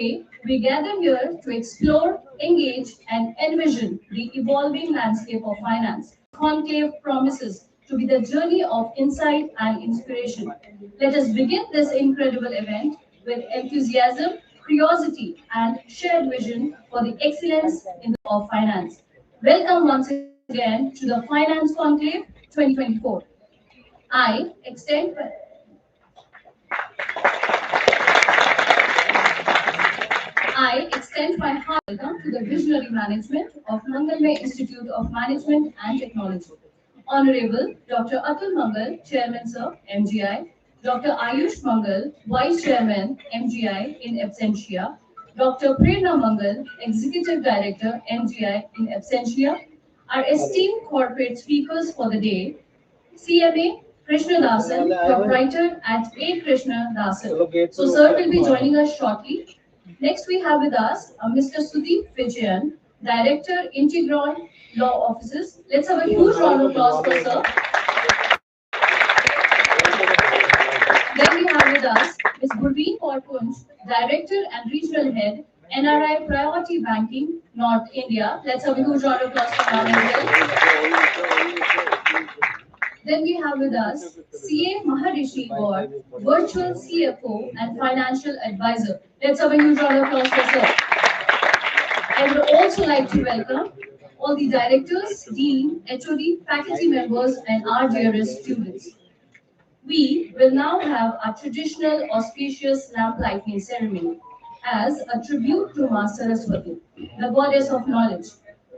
Today, we gather here to explore, engage, and envision the evolving landscape of finance. Conclave promises to be the journey of insight and inspiration. Let us begin this incredible event with enthusiasm, curiosity, and shared vision for the excellence in the of finance. Welcome once again to the Finance Conclave 2024. I extend I extend my heart welcome to the Visionary Management of Mangalmay Institute of Management and Technology. Honorable Dr. Atul Mangal, Chairman Sir, MGI, Dr. Ayush Mangal, Vice Chairman, MGI in absentia, Dr. Prerna Mangal, Executive Director, MGI in absentia, our esteemed corporate speakers for the day, CMA Krishna Dasan, proprietor at A. Krishna Dasan. So, sir will be joining us shortly. Next, we have with us Mr. Sudeep Vijayan, Director, Integron Law Offices. Let's have a huge round of applause for sir. Then we have with us Ms. Gurveen Kaur, Director and Regional Head, NRI Priority Banking, North India. Let's have a huge round of applause for ma'am as well. Then we have with us CA Maharishi Gaur, Virtual CFO and Financial Advisor. Let's have a huge round of applause for sir. I would also like to welcome all the directors, dean, HOD, faculty members, and our dearest students. We will now have a traditional auspicious lamp lighting ceremony as a tribute to Ma Saraswati, the goddess of knowledge.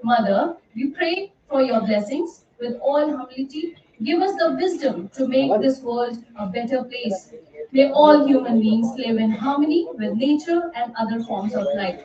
Mother, we pray for your blessings with all humility. Give us the wisdom to make this world a better place. May all human beings live in harmony with nature and other forms of life.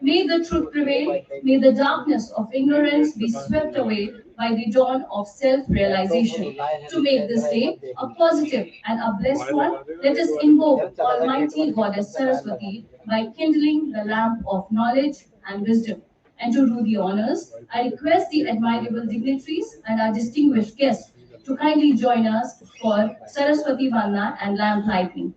May the truth prevail. May the darkness of ignorance be swept away by the dawn of self realization. To make this day a positive and a blessed one, let us invoke Almighty Goddess Saraswati by kindling the lamp of knowledge and wisdom. And to do the honors, I request the admirable dignitaries and our distinguished guests to kindly join us for Saraswati Vanna and lamp lighting.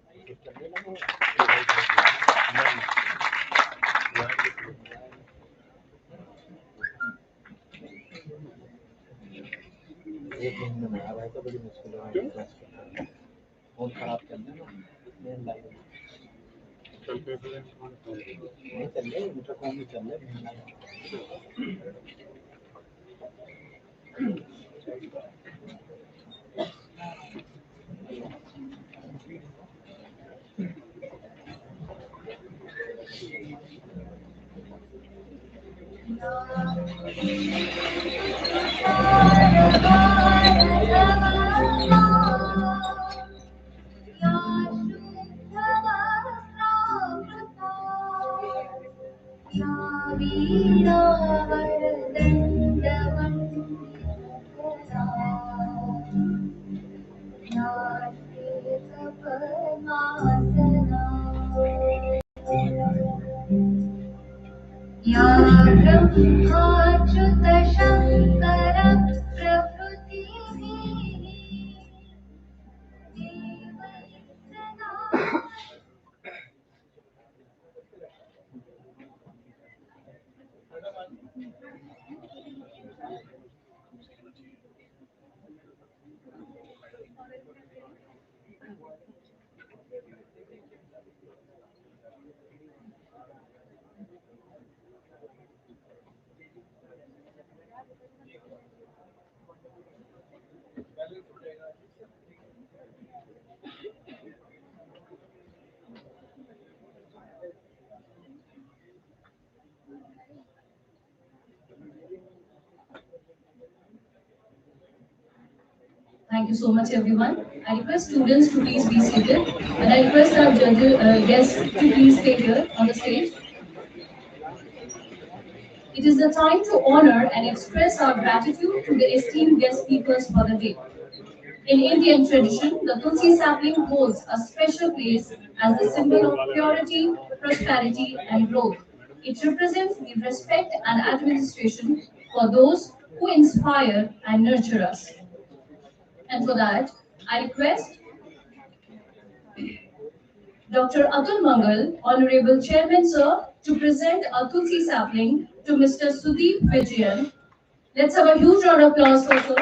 एक महीने में आ रहा है तो बड़ी मुश्किल है request करना फोन खराब कर देना मेन लाइन नहीं चल रहे इंटरकॉम में चल रहे मेन लाइन या ब्रह्माच्युत शंकर प्रभृति Thank you so much, everyone. I request students to please be seated, and I request our guests to please stay here on the stage. It is the time to honor and express our gratitude to the esteemed guest speakers for the day. In Indian tradition, the Tulsi sapling holds a special place as the symbol of purity, prosperity, and growth. It represents the respect and administration for those who inspire and nurture us. And for that, I request Dr. Atul Mangal, Honorable Chairman, sir, to present a Tulsi sapling to Mr. Sudeep Vijayan. Let's have a huge round of applause for sir.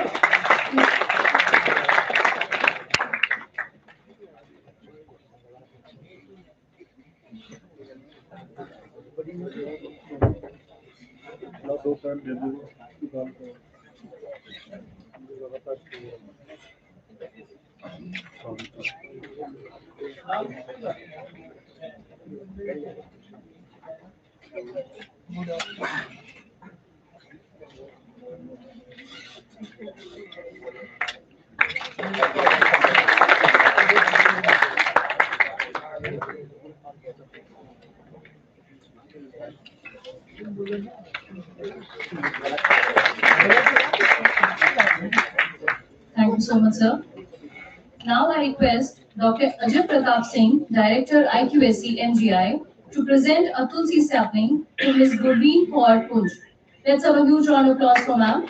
Thank you so much, sir. Now I request Dr. Ajay Pratap Singh, Director IQSC NGI, to present a Tulsi sapling to Ms. Gurveen Kaur Kunj. Let's have a huge round of applause for ma'am.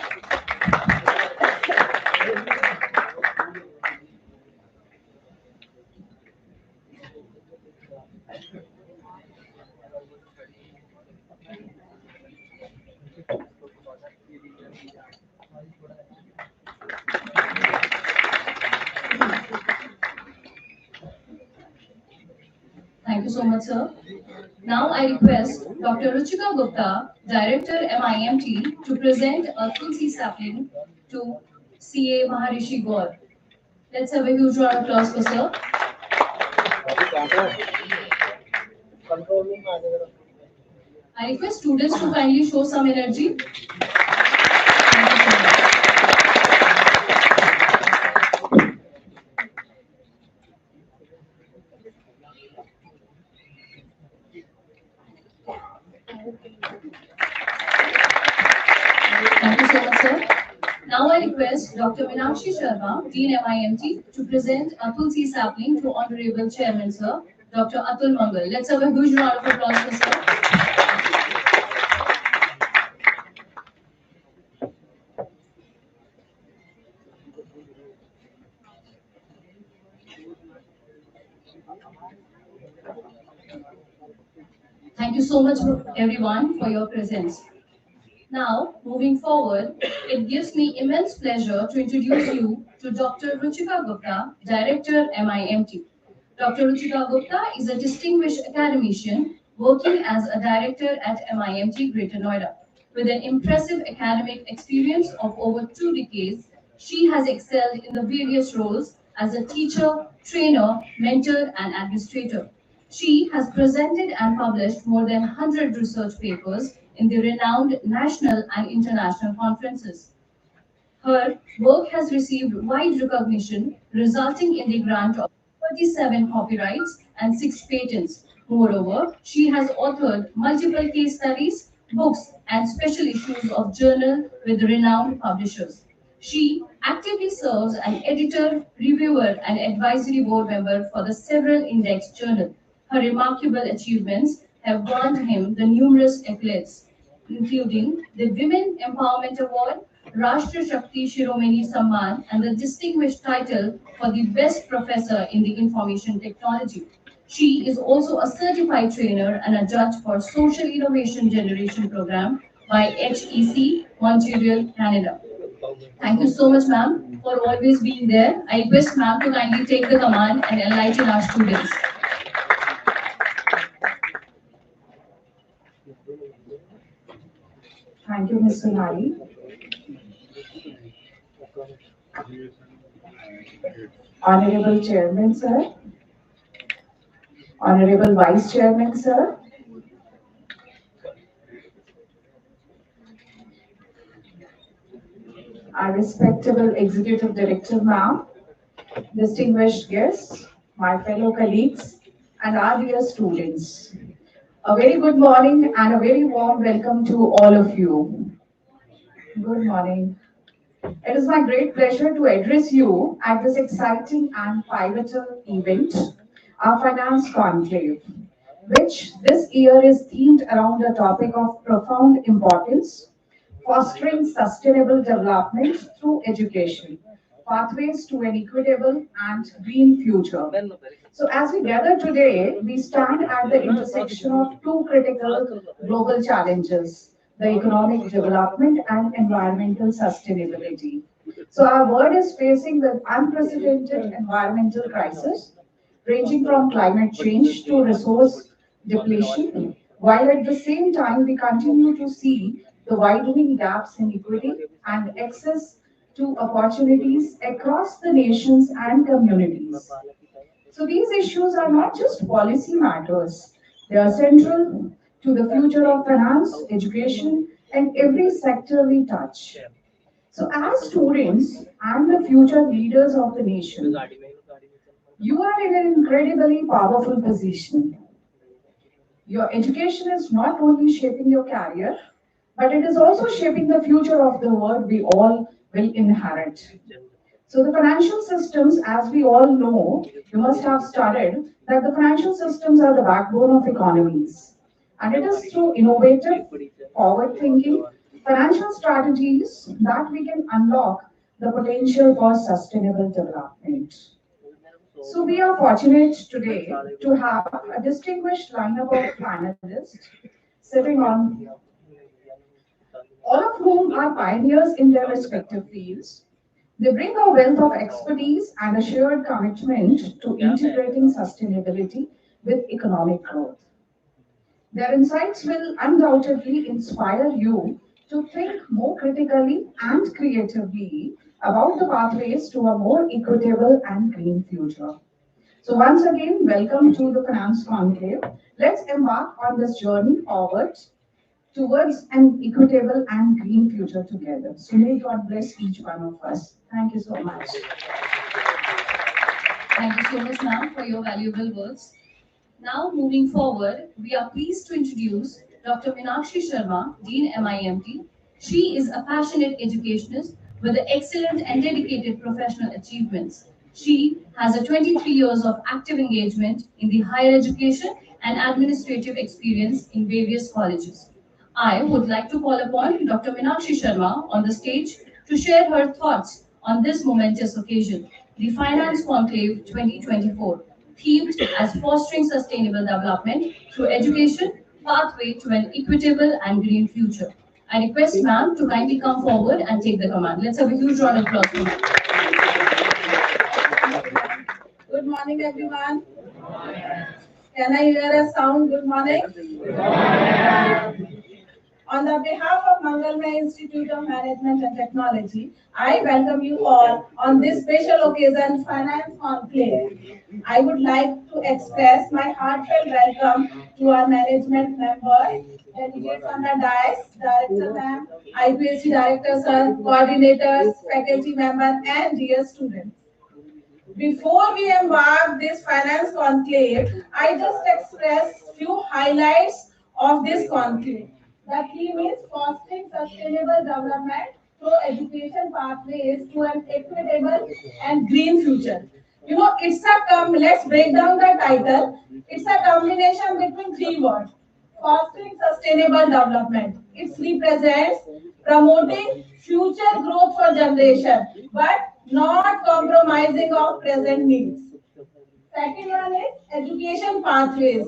Thank you so much, sir. Now I request Dr. Ruchika Gupta, Director MIMT, to present a Tulsi sapling to CA Maharishi Gaur. Let's have a huge round of applause for sir. I request students to kindly show some energy. Thank you so much. Thank you so much, sir. Now I request Dr. Meenakshi Sharma, Dean MIMT, to present a Tulsi sapling to Honorable Chairman, sir, Dr. Atul Mangal. Let's have a huge round of applause for sir. Thank you so much, everyone, for your presence. Now, moving forward, it gives me immense pleasure to introduce you to Dr. Ruchika Gupta, Director, MIMT. Dr. Ruchika Gupta is a distinguished academician working as a director at MIMT Greater Noida. With an impressive academic experience of over 2 decades, she has excelled in the various roles as a teacher, trainer, mentor, and administrator. She has presented and published more than 100 research papers in the renowned national and international conferences. Her work has received wide recognition, resulting in the grant of 37 copyrights and 6 patents. Moreover, she has authored multiple case studies, books, and special issues of journal with renowned publishers. She actively serves as editor, reviewer, and advisory board member for the several index journals. Her remarkable achievements have won him the numerous accolades, including the Women Empowerment Award, Rashtra Shakti Shiromani Samman, and the distinguished title for the Best Professor in the Information Technology. She is also a certified trainer and a judge for Social Innovation Generation Program by HEC, Montreal, Canada. Thank you so much, ma'am, for always being there. I request ma'am to kindly take the command and enlighten our students. Thank you, Ms. Sonali. Honorable Chairman, sir. Honorable Vice Chairman, sir. Our respectable Executive Director, ma'am. Distinguished guests, my fellow colleagues, and our dear students. A very good morning and a very warm welcome to all of you. Good morning. It is my great pleasure to address you at this exciting and pivotal event, our Finance Conclave, which this year is themed around a topic of profound importance: fostering sustainable development through education. pathways to an equitable and green future. So as we gather today, we stand at the intersection of two critical global challenges, the economic development and environmental sustainability. So our world is facing the unprecedented environmental crisis, ranging from climate change to resource depletion, while at the same time we continue to see the widening gaps in equity and access to opportunities across the nations and communities. So these issues are not just policy matters, they are central to the future of finance, education, and every sector we touch. So as students and the future leaders of the nation, you are in an incredibly powerful position. Your education is not only shaping your career, but it is also shaping the future of the world we all will inherit. So the financial systems, as we all know, you must have studied that the financial systems are the backbone of economies. And it is through innovative, forward-thinking financial strategies that we can unlock the potential for sustainable development. So we are fortunate today to have a distinguished lineup of panelists sitting on, all of whom are pioneers in their respective fields. They bring a wealth of expertise and a shared commitment to integrating sustainability with economic growth. Their insights will undoubtedly inspire you to think more critically and creatively about the pathways to a more equitable and green future. So once again, welcome to the Finance Conclave. Let's embark on this journey forward towards an equitable and green future together. So may God bless each one of us. Thank you so much. Thank you so much, ma'am, for your valuable words. Now, moving forward, we are pleased to introduce Dr. Meenakshi Sharma, Dean MIMT. She is a passionate educationist with excellent and dedicated professional achievements. She has a 23 years of active engagement in the higher education and administrative experience in various colleges. I would like to call upon Dr. Meenakshi Sharma on the stage to share her thoughts on this momentous occasion, the Finance Conclave 2024, themed as Fostering Sustainable Development Through Education, Pathway to an Equitable and Green Future. I request ma'am to kindly come forward and take the command. Let's have a huge round of applause for ma'am. Good morning, everyone. Can I hear a sound? Good morning. On the behalf of Mangalmay Institute of Management and Technology, I welcome you all on this special occasion, Finance Conclave. I would like to express my heartfelt welcome to our management members, delegates on the dais, Director Ma'am, IPSC Director Sir, coordinators, faculty members, and dear students. Before we embark this Finance Conclave, I just express few highlights of this conclave. The theme is fostering sustainable development through education pathways to an equitable and green future. You know, let's break down the title. It's a combination between three words. Fostering sustainable development. It represents promoting future growth for generation, but not compromising of present needs. Second one is education pathways.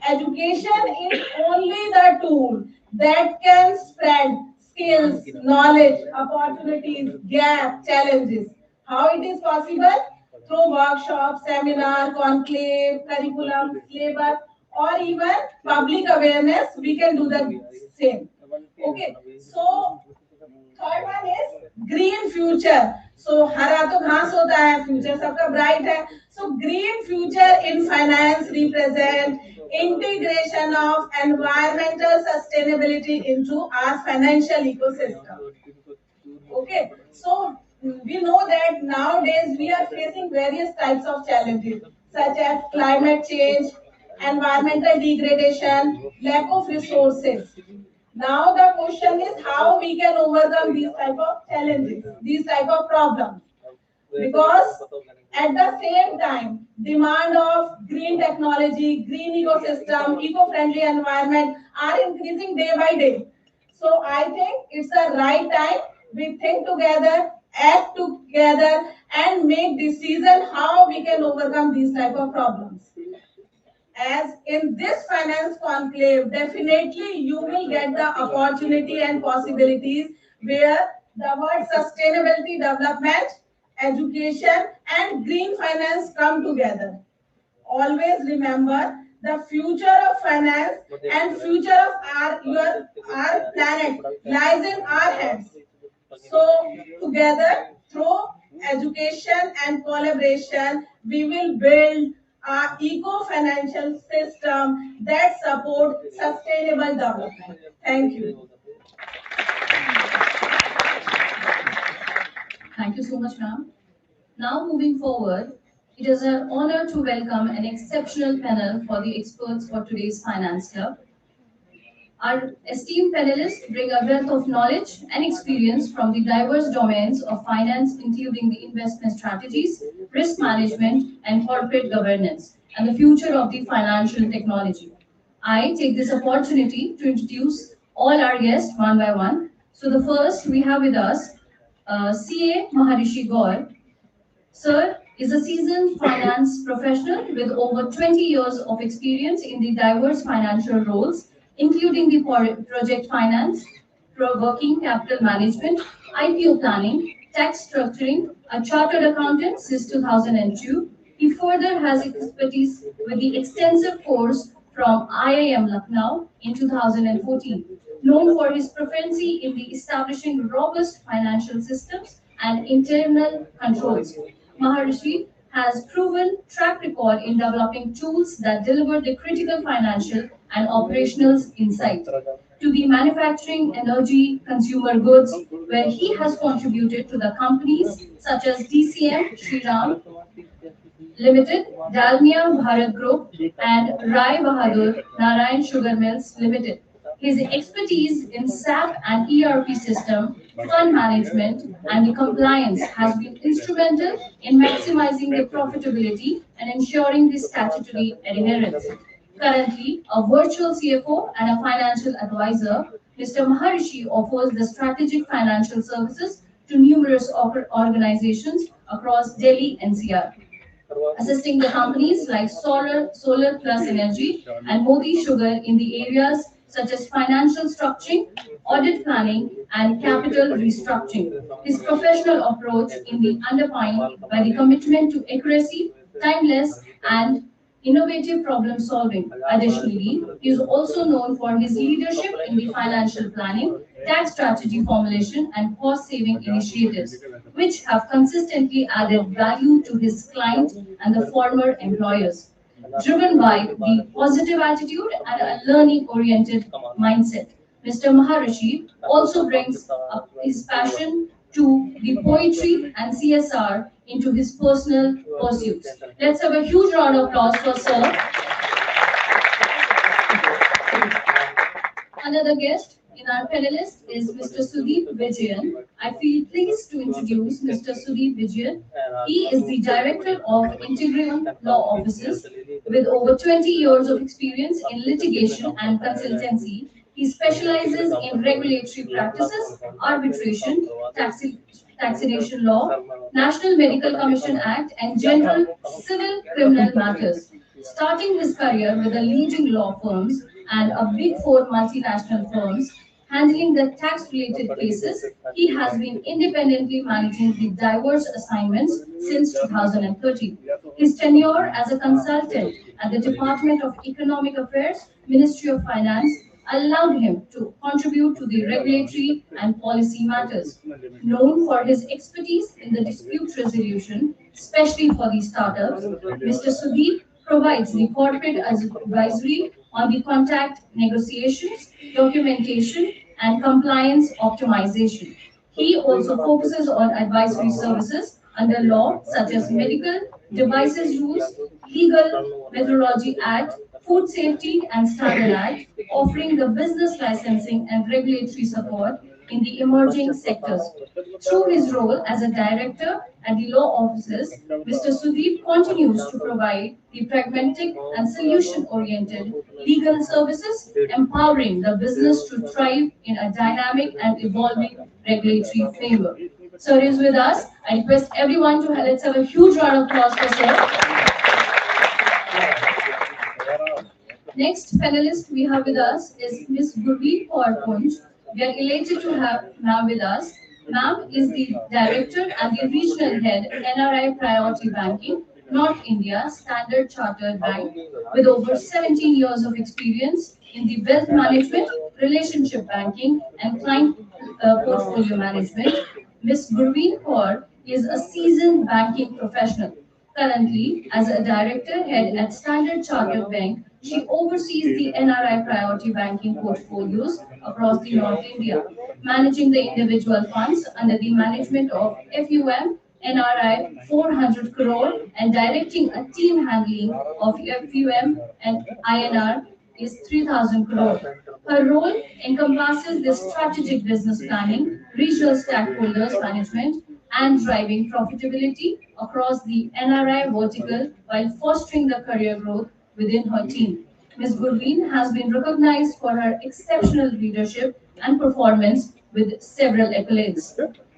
Education is only the tool that can spread skills, knowledge, opportunities, gap, challenges. How it is possible? Through workshops, seminar, conclave, curriculum, syllabus, or even public awareness, we can do the same. Okay, so third one is green future. So हरा तो घास होता है, future सबका bright है. So green future in finance represent integration of environmental sustainability into our financial ecosystem. Okay, so we know that nowadays we are facing various types of challenges such as climate change, environmental degradation, lack of resources. Now the question is how we can overcome these type of challenges, these type of problems. Because at the same time, demand of green technology, green ecosystem, eco-friendly environment are increasing day by day. So I think it's the right time we think together act together and make decision how we can overcome these type of problems. As in this finance conclave, definitely you will get the opportunity and possibilities where the word sustainability development, education, and green finance come together. Always remember the future of finance and future of our planet lies in our hands. So together, through education and collaboration, we will build our eco-financial system that support sustainable development. Thank you. Thank you so much, ma'am. Now, moving forward, it is an honor to welcome an exceptional panel for the experts for today's Finance Club. Our esteemed panelists bring a wealth of knowledge and experience from the diverse domains of finance, including the investment strategies, risk management, and corporate governance, and the future of the financial technology. I take this opportunity to introduce all our guests one by one. So the first we have with us CA Maharishi Gaur. Sir is a seasoned finance professional with over 20 years of experience in the diverse financial roles, including the project finance, working capital management, IPO planning, tax structuring, a chartered accountant since 2002. He further has expertise with the extensive course from IIM Lucknow in 2014, known for his proficiency in the establishing robust financial systems and internal controls. Maharishi has proven track record in developing tools that deliver the critical financial and operational insight to the manufacturing, energy, consumer goods, where he has contributed to the companies such as DCM, Shriram Limited, Dalmia Bharat Group, and Rai Bahadur Narayan Sugar Mills Limited. His expertise in SAP and ERP system, fund management, and the compliance has been instrumental in maximizing the profitability and ensuring the statutory adherence. Currently, a virtual CFO and a financial advisor, Mr. Maharishi offers the strategic financial services to numerous organizations across Delhi NCR, assisting the companies like Solar Plus Energy and Modi Sugar in the areas such as financial structuring, audit planning, and capital restructuring. His professional approach in the underpinned by the commitment to accuracy, timeless, and innovative problem solving. Additionally, he is also known for his leadership in the financial planning, tax strategy formulation, and cost saving initiatives, which have consistently added value to his client and the former employers. Driven by the positive attitude and a learning oriented mindset, Mr. Maharishi also brings up his passion to the poetry and CSR into his personal pursuits. Let's have a huge round of applause for Sir. Another guest in our panelist is Mr. Sudeep Vijayan. I feel pleased to introduce Mr. Sudeep Vijayan. He is the Director of Integral Law Offices with over 20 years of experience in litigation and consultancy. He specializes in regulatory practices, arbitration, taxation law, National Medical Commission Act, and general civil criminal matters. Starting his career with the leading law firms and a big four multinational firms, handling the tax-related cases, he has been independently managing the diverse assignments since 2013. His tenure as a consultant at the Department of Economic Affairs, Ministry of Finance, allowed him to contribute to the regulatory and policy matters. Known for his expertise in the dispute resolution, especially for the startups, Mr. Sudeep provides the corporate advisory on the contract negotiations, documentation, and compliance optimization. He also focuses on advisory services under law such as Medical Devices Rules, Legal Methodology Act, Food Safety and Standard Act, offering the business licensing and regulatory support in the emerging sectors. Through his role as a director at the law offices, Mr. Sudeep continues to provide the pragmatic and solution-oriented legal services, empowering the business to thrive in a dynamic and evolving regulatory framework. Sir is with us. I request everyone to let's have a huge round of applause for Sir. Next panelist we have with us is Ms. Gurveer Kaur Punj. We are elated to have ma'am with us. Ma'am is the director and the regional head NRI Priority Banking, North India Standard Chartered Bank, with over 17 years of experience in the wealth management, relationship banking, and client portfolio management. Ms. Gurveer Kaur is a seasoned banking professional. Currently, as a director head at Standard Chartered Bank, she oversees the NRI priority banking portfolios across the North India, managing the individual funds under the management of FUM, NRI 400 crore, and directing a team handling of FUM and INR is 3,000 crore. Her role encompasses the strategic business planning, regional stakeholders management, and driving profitability across the NRI vertical while fostering the career growth within her team. Ms. Gurveen has been recognized for her exceptional leadership and performance with several accolades.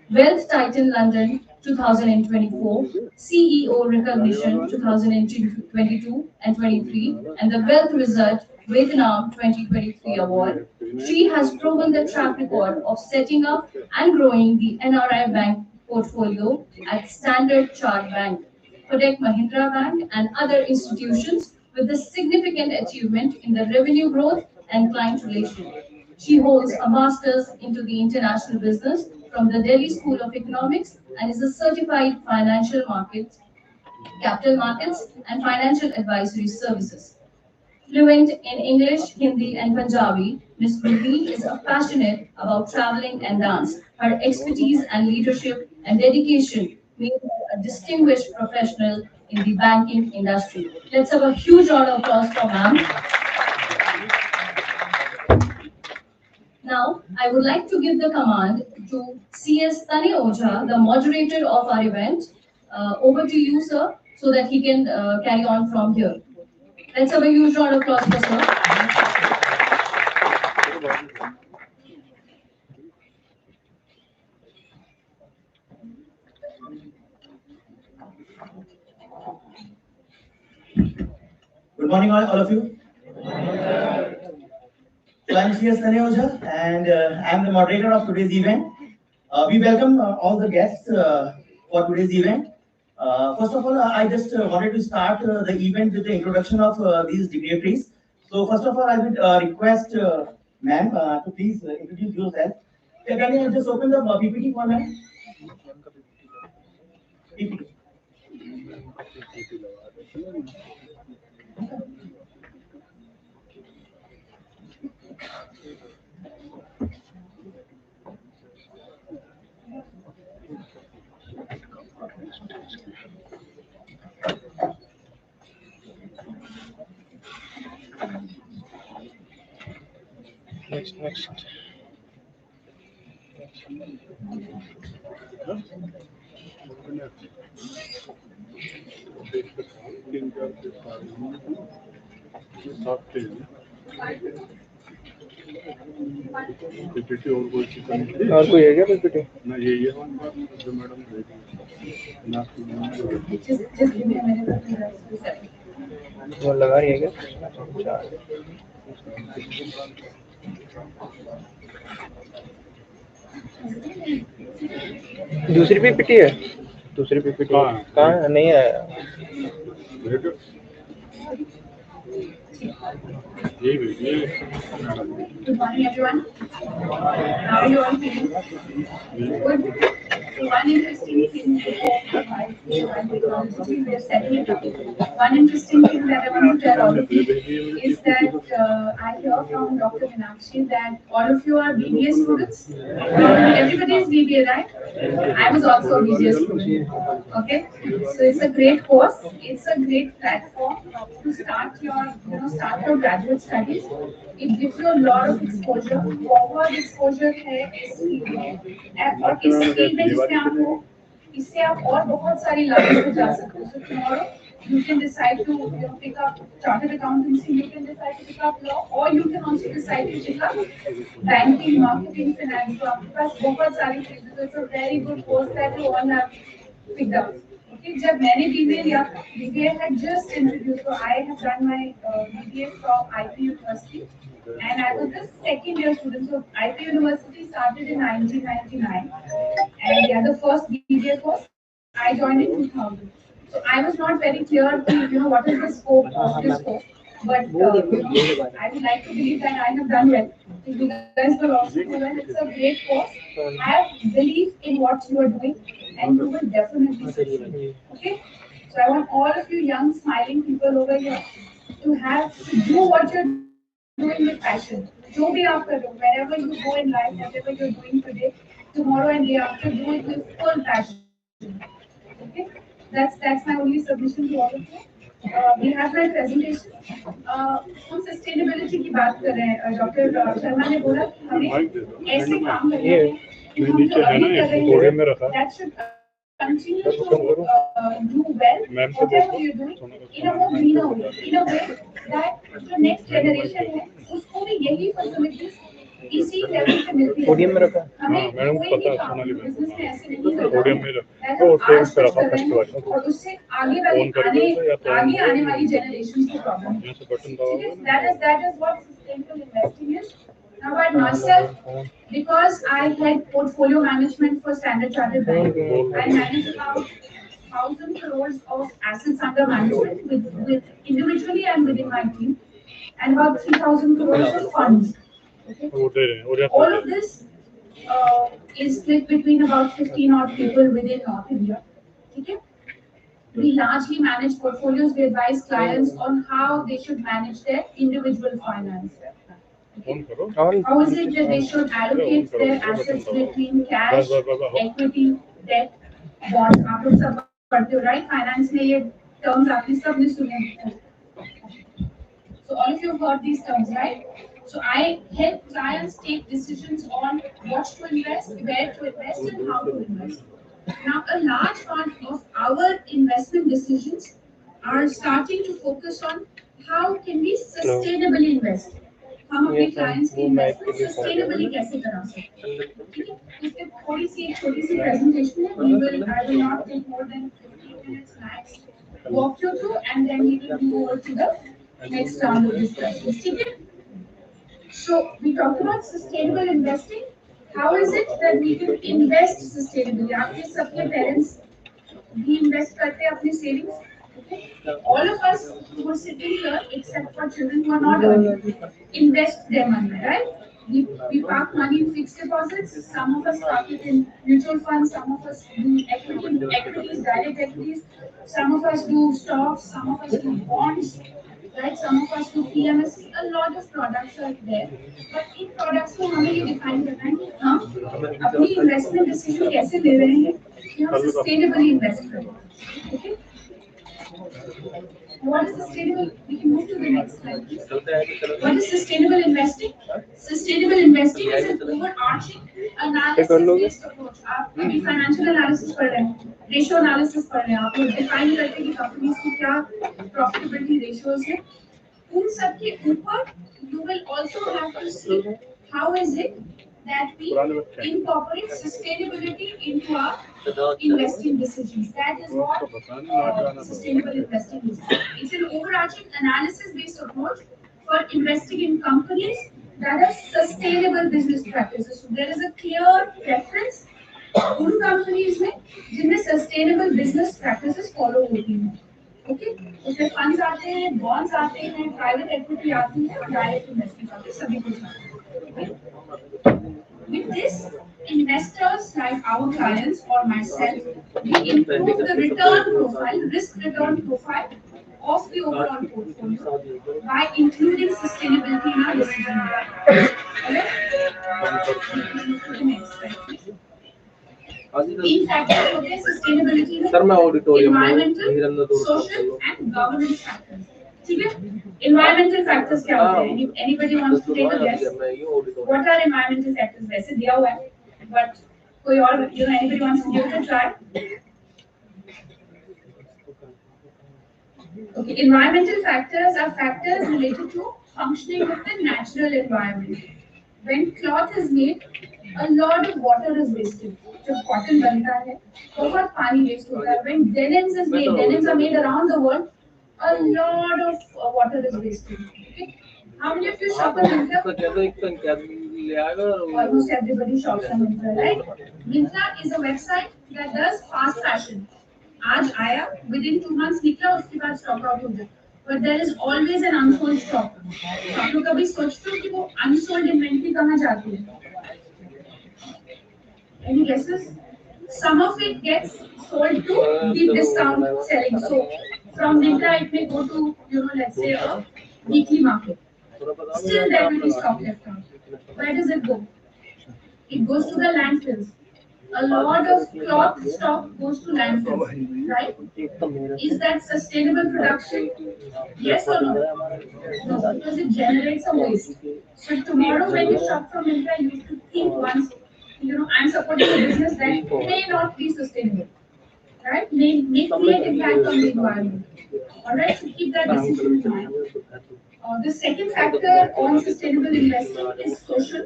Wealth Titan London 2024, CEO Recognition 2022 and 23, and the Wealth Result Vietnam 2023 award. She has proven the track record of setting up and growing the NRI Bank portfolio at Standard Chartered Bank, Kotak Mahindra Bank, and other institutions with a significant achievement in the revenue growth and client relations. She holds a master's into the international business from the Delhi School of Economics and is a certified financial markets, capital markets, and financial advisory services. Fluent in English, Hindi, and Punjabi, Ms. Gurveer is passionate about traveling and dance. Her expertise and leadership and dedication make her a distinguished professional in the banking industry. Let's have a huge round of applause for ma'am. Now, I would like to give the command to CS Tane Oja, the moderator of our event. Over to you, sir, so that he can carry on from here. Let's have a huge round of applause for sir. Good morning, all of you. So I'm CS Taneoja, and I'm the moderator of today's event. We welcome all the guests for today's event. First of all, I just wanted to start the event with the introduction of these dignitaries. So first of all, I would request ma'am to please introduce yourself. Can you just open the PPT for ma'am? PPT. Next. और कोई है क्या PPT? ना ये जो madam वो लगा रही है क्या? दूसरी पीपीटी है? दूसरी पीपीटी कहाँ नहीं आया? Good morning, everyone. How are you all feeling? Good. So one interesting thing we are setting it up. One interesting thing that I want to tell all of you is that I hear from Dr. Meenakshi that all of you are BBA students. Everybody is BBA, right? I was also a BBA student. Okay, so it's a great course. It's a great platform to start your graduate studies. It gives you a lot of exposure. बहुत exposure है इस field में और इस field में जिससे आप हो इससे आप और बहुत सारी लाइन्स पे जा सकते हो. So tomorrow You can decide to pick up chartered accountancy, you can decide to pick up law, or you can also decide to pick up banking, marketing, finance. So आपके पास बहुत सारी चीजें, so it's a very good course that you all have picked up. Okay, जब मैंने BBA लिया, BBA had just introduced, so I have done my BBA from IP University, and I was the second year student. So IP University started in 1999, and yeah, the first BBA course I joined in 2000. So I was not very clear to what is the scope of this course, but I would like to believe that I have done well. If you guys will also do well, it's a great course. Have belief in what you are doing, and you will definitely succeed. Okay. So I want all of you young, smiling people over here to do what you're doing with passion. जो भी आप कर रहे हो, wherever you go in life, whatever you're doing today, tomorrow and day after, do it with full passion. Okay, that's my only submission to all of you. We have my presentation. हम sustainability की बात कर रहे हैं. Doctor Sharma ने बोला कि हमें ऐसे काम करने हैं कि हम जो अभी कर रहे हैं, that should continue to do well, whatever you're doing, in a more greener way, in a way that जो next generation है, उसको भी यही facilities इसी लेवल पे मिलती है. पोडियम में रखा. हमें कोई भी काम बिजनेस में ऐसे नहीं करना. पोडियम में रखा. वो टेक्स्ट पे रखा फर्स्ट वाला. और उससे आगे आने वाली जनरेशन को problem. That is what sustainable investing is. Now about myself, because I had portfolio management for Standard Chartered Bank, I manage about 1,000 crores of assets under management with individually and within my team, and about 3,000 crores of funds. Okay. All of this is split between about 15 odd people within North India. Okay. We largely manage portfolios. We advise clients on how they should manage their individual finance. How is it that they should allocate their assets between cash, equity, debt, bonds? आप लोग सब पढ़ते हो, right? Finance में ये terms आपने सबने सुने हैं. So all of you have heard these terms, right? So I help clients take decisions on what to invest, where to invest, and how to invest. Now, a large part of our investment decisions are starting to focus on how can we sustainably invest. हम अपने clients की investment sustainably कैसे करा सकते हैं? ठीक है? इसमें थोड़ी सी एक छोटी सी presentation है. I will not take more than 15 minutes max. Walk you through, and then we will move over to the next round of discussions. ठीक है? So we talked about sustainable investing. How is it that we can invest sustainably? आपके सबके parents भी invest करते हैं अपनी savings. Okay? All of us who are sitting here, except for children who are not earning, invest their money, right? We park money in fixed deposits. Some of us park it in mutual funds. Some of us do equities, direct equities. Some of us do stocks. Some of us do bonds. Right? Some of us do PMS. A lot of products are there. But in products को हमें ये define करना है कि हम अपनी investment decision कैसे ले रहे हैं कि हम sustainably invest करें. Okay? What is sustainable? We can move to the next slide, please. What is sustainable investing? Sustainable investing is an overarching analysis-based approach. आप अभी financial analysis पढ़ रहे हैं, ratio analysis पढ़ रहे हैं, आप लोग define करते हैं कि companies की क्या profitability ratios हैं. उन सब के ऊपर you will also have to see how is it that we incorporate sustainability into our investing decisions. That is what sustainable investing is. It's an overarching analysis-based approach for investing in companies that are sustainable business practices. So there is a clear preference उन companies में जिनमें sustainable business practices follow होती हैं. Okay? उसमें funds आते हैं, bonds आते हैं, private equity आती है और direct investment आते हैं, सभी कुछ आते हैं. With this, investors like our clients or myself, we improve the return profile, risk return profile of the overall portfolio by including sustainability in our decision making. Next slide, please. Key factors होते हैं sustainability में environmental, social and governance factors. ठीक है? Environmental factors क्या होते हैं? Anybody wants to take a guess? What are environmental factors? वैसे दिया हुआ है, but कोई और anybody wants to give it a try? Okay, environmental factors are factors related to functioning of the natural environment. When cloth is made, a lot of water is wasted. जब cotton बनता है, बहुत पानी waste होता है. When denims are made around the world, a lot of water is wasted. Okay? How many of you shop on Myntra? Almost everybody shops on Myntra, right? Myntra is a website that does fast fashion. आज आया within 2 months निकला उसके बाद stock out हो गया but there is always an unsold stock. तो आप लोग कभी सोचते हो कि वो unsold inventory कहाँ जाती है? Any guesses? Some of it gets sold to deep discount selling. So from Myntra it may go to let's say a weekly market. Still there will be stock left out. Where does it go? It goes to the landfills. A lot of cloth stock goes to landfills, right? Is that sustainable production? Yes or no? No, because it generates a waste. So tomorrow when you shop from India, you have to think once, I'm supporting a business that may not be sustainable, right? May create impact on the environment. Alright, so keep that decision in mind. The second factor on sustainable investing is social.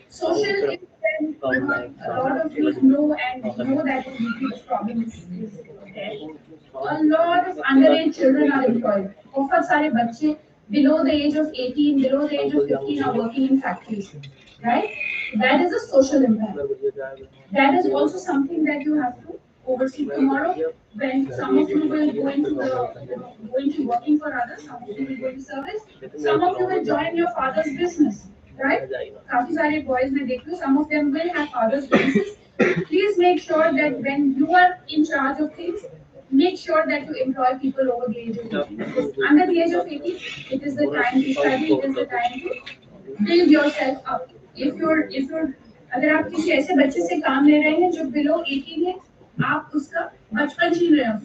Social is when a lot of you know that the huge problem is there. A lot of underage children are employed. बहुत सारे बच्चे below the age of 18, below the age of 15 are working in factories, right? That is a social impact. That is also something that you have to oversee tomorrow when some of you will go into working for others, some of you will go into service, some of you will join your father's business, right? काफी सारे boys मैं देख लूँ, some of them will have father's businesses. Please make sure that when you are in charge of things, make sure that you employ people over the age of 18. Because under the age of 18, it is the time to study, it is the time to build yourself up. If you're अगर आप किसी ऐसे बच्चे से काम ले रहे हैं जो below 18 है, आप उसका बचपन छीन रहे हो,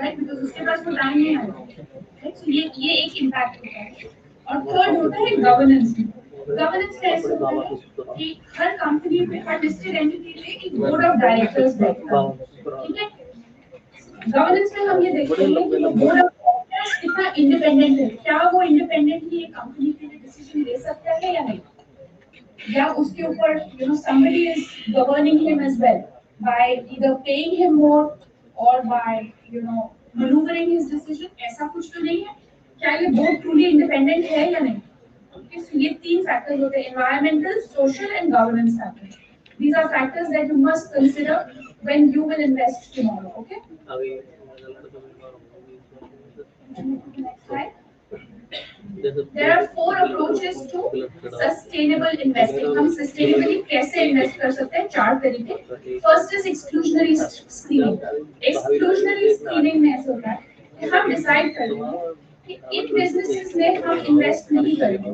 right? Because उसके पास वो टाइम नहीं आएगा, right? So ये एक impact होता है. और थर्ड होता है गवर्नेंस. गवर्नेंस कैसे होता है कि हर कंपनी में, हर लिस्टेड एंटिटी में एक बोर्ड ऑफ डायरेक्टर्स बैठता है, ठीक है? गवर्नेंस में हम ये देखते हैं कि बोर्ड ऑफ डायरेक्टर्स कितना इंडिपेंडेंट है, क्या वो इंडिपेंडेंटली एक कंपनी के लिए डिसीजन ले सकता है या नहीं, या उसके ऊपर somebody is governing him as well by either paying him more or by maneuvering his decision. ऐसा कुछ तो नहीं है. क्या ये बोर्ड truly independent है या नहीं? Okay, so ये तीन factors होते हैं: environmental, social and governance factors. These are factors that you must consider when you will invest tomorrow. Okay. Next slide. There are 4 approaches to sustainable investing. हम sustainably कैसे invest कर सकते हैं? 4 तरीके. First is exclusionary screening. Exclusionary screening में ऐसा होता है कि हम decide कर लेंगे कि इन businesses में हम invest नहीं करेंगे.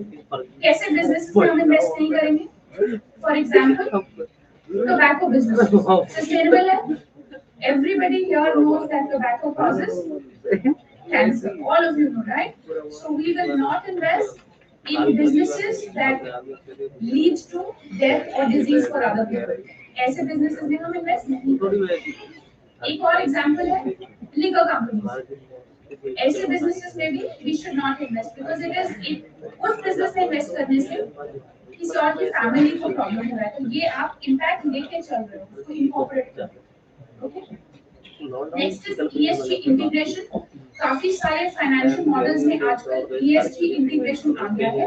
कैसे businesses में हम invest नहीं करेंगे? For example, tobacco business. Sustainable है? Everybody here knows that tobacco causes cancer. All of you know, right? So we will not invest in businesses that leads to death or disease for other people. ऐसे businesses में हम invest नहीं करेंगे. एक और example है liquor companies. ऐसे businesses में भी we should not invest because उस business में invest करने से किसी और की family को problem हो रहा है, तो ये आप impact लेके चल रहे हो, उसको incorporate कर रहे हो. Okay? Next is ESG integration. काफी सारे फाइनेंशियल मॉडल्स में आजकल ESG इंटीग्रेशन आ गया है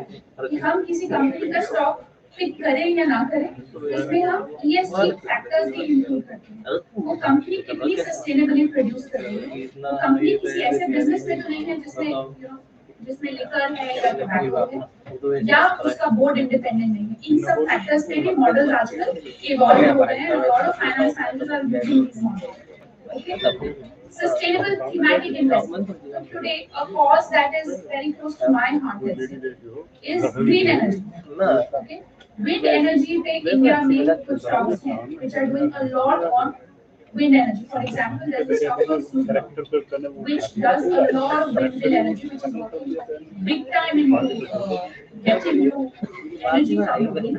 कि हम किसी कंपनी का स्टॉक पिक करें या ना करें, इसमें हम ESG फैक्टर्स भी इंक्लूड करते हैं. वो कंपनी कितनी सस्टेनेबली प्रोड्यूस कर रही है, वो कंपनी किसी ऐसे बिजनेस में तो नहीं है जिसमें लिकर है या टोबैको है या उसका बोर्ड इंडिपेंडेंट नहीं है. इन सब फैक्टर्स पे भी मॉडल्स आजकल इवॉल्व हो रहे हैं. Lot of finance managers are using this model. Okay. Sustainable thematic investment. Today, a cause that is very close to my heart is green energy. Okay, wind energy पे India में कुछ stocks हैं which are doing a lot on wind energy. For example, there is a stock called Conclave, which does a lot of windmill energy, which is working big time in getting you energy from the wind.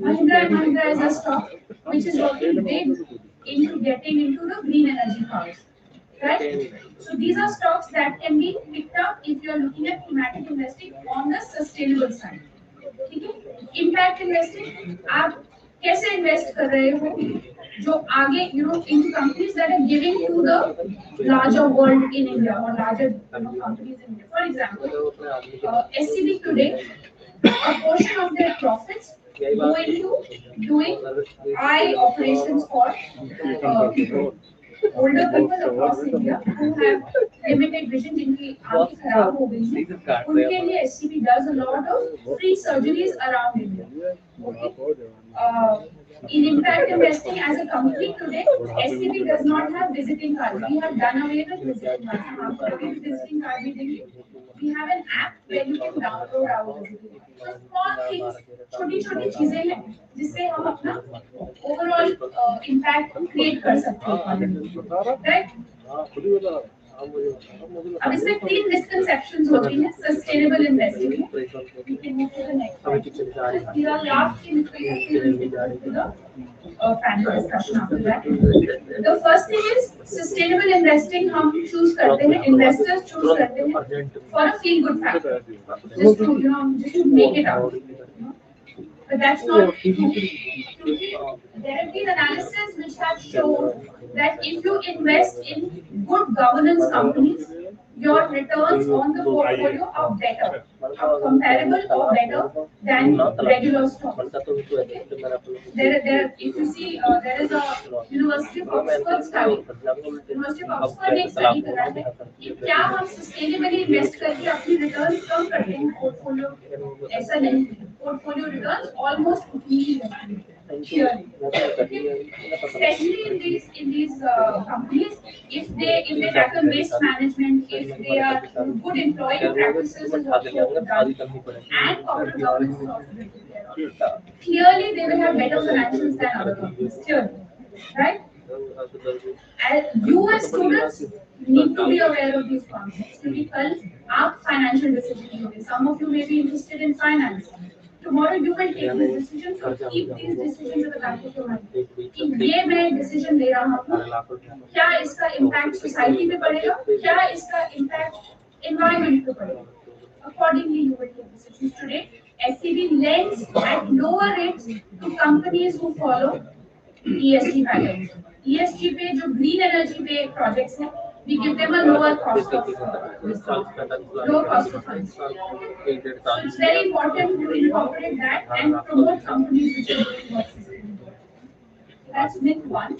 Mahindra is a stock which is working big into getting into the green energy powers. right? So these are stocks that can be picked up if you are looking at thematic investing on the sustainable side. ठीक है? Impact investing आप कैसे invest कर रहे हो जो आगे into companies that are giving to the larger world in India or larger companies in India. For example, SCB today, a portion of their profits go into doing eye operations for people. Older people across India who have limited vision, जिनकी आंखें खराब हो गई हैं, उनके लिए SCB does a lot of free surgeries around India. Okay. In impact investing as a company today, SCB does not have visiting cards. We have done away with visiting cards. हम आपको कभी भी visiting card नहीं देंगे. We have an app where you can download our visiting card. So small things, छोटी-छोटी चीजें हैं जिससे हम अपना overall impact create कर सकते हैं. Right? अब इसमें 3 misconceptions होती हैं sustainable investing में. We can move to the next slide. These are last 3 misconceptions we will to the panel discussion after that. The first thing is sustainable investing हम choose करते हैं, investors choose करते हैं for a feel good factor, just to make it out. But that's not true. There have been analysis which have shown that if you invest in good governance companies, your returns on the portfolio are better, are comparable or better than regular stocks. If you see, there is a University of Oxford study. University of Oxford ने एक study करा है कि क्या हम sustainably invest करके अपनी returns कम करते हैं portfolio? ऐसा नहीं. Portfolio returns almost equally रहती है. Especially in these companies, if they tackle waste management, if they are good employee practices is also done, and corporate governance is also taken care of, clearly they will have better financials than other companies. Clearly, right? And you as students need to be aware of these concepts. क्योंकि कल आप financial decisions लोगे. Some of you may be interested in finance. Tomorrow you will take this decision, so keep these decisions at the back of your mind. कि ये मैं decision ले रहा हूँ, क्या इसका impact society पे पड़ेगा, क्या इसका impact environment पे पड़ेगा. Accordingly, you will take decisions. Today, SCB lends at lower rates to companies who follow ESG patterns. ESG पे जो green energy पे projects हैं, we give them a lower cost of low cost of funds. So it's very important to incorporate that and promote companies which are doing what sustainable. That's myth 1.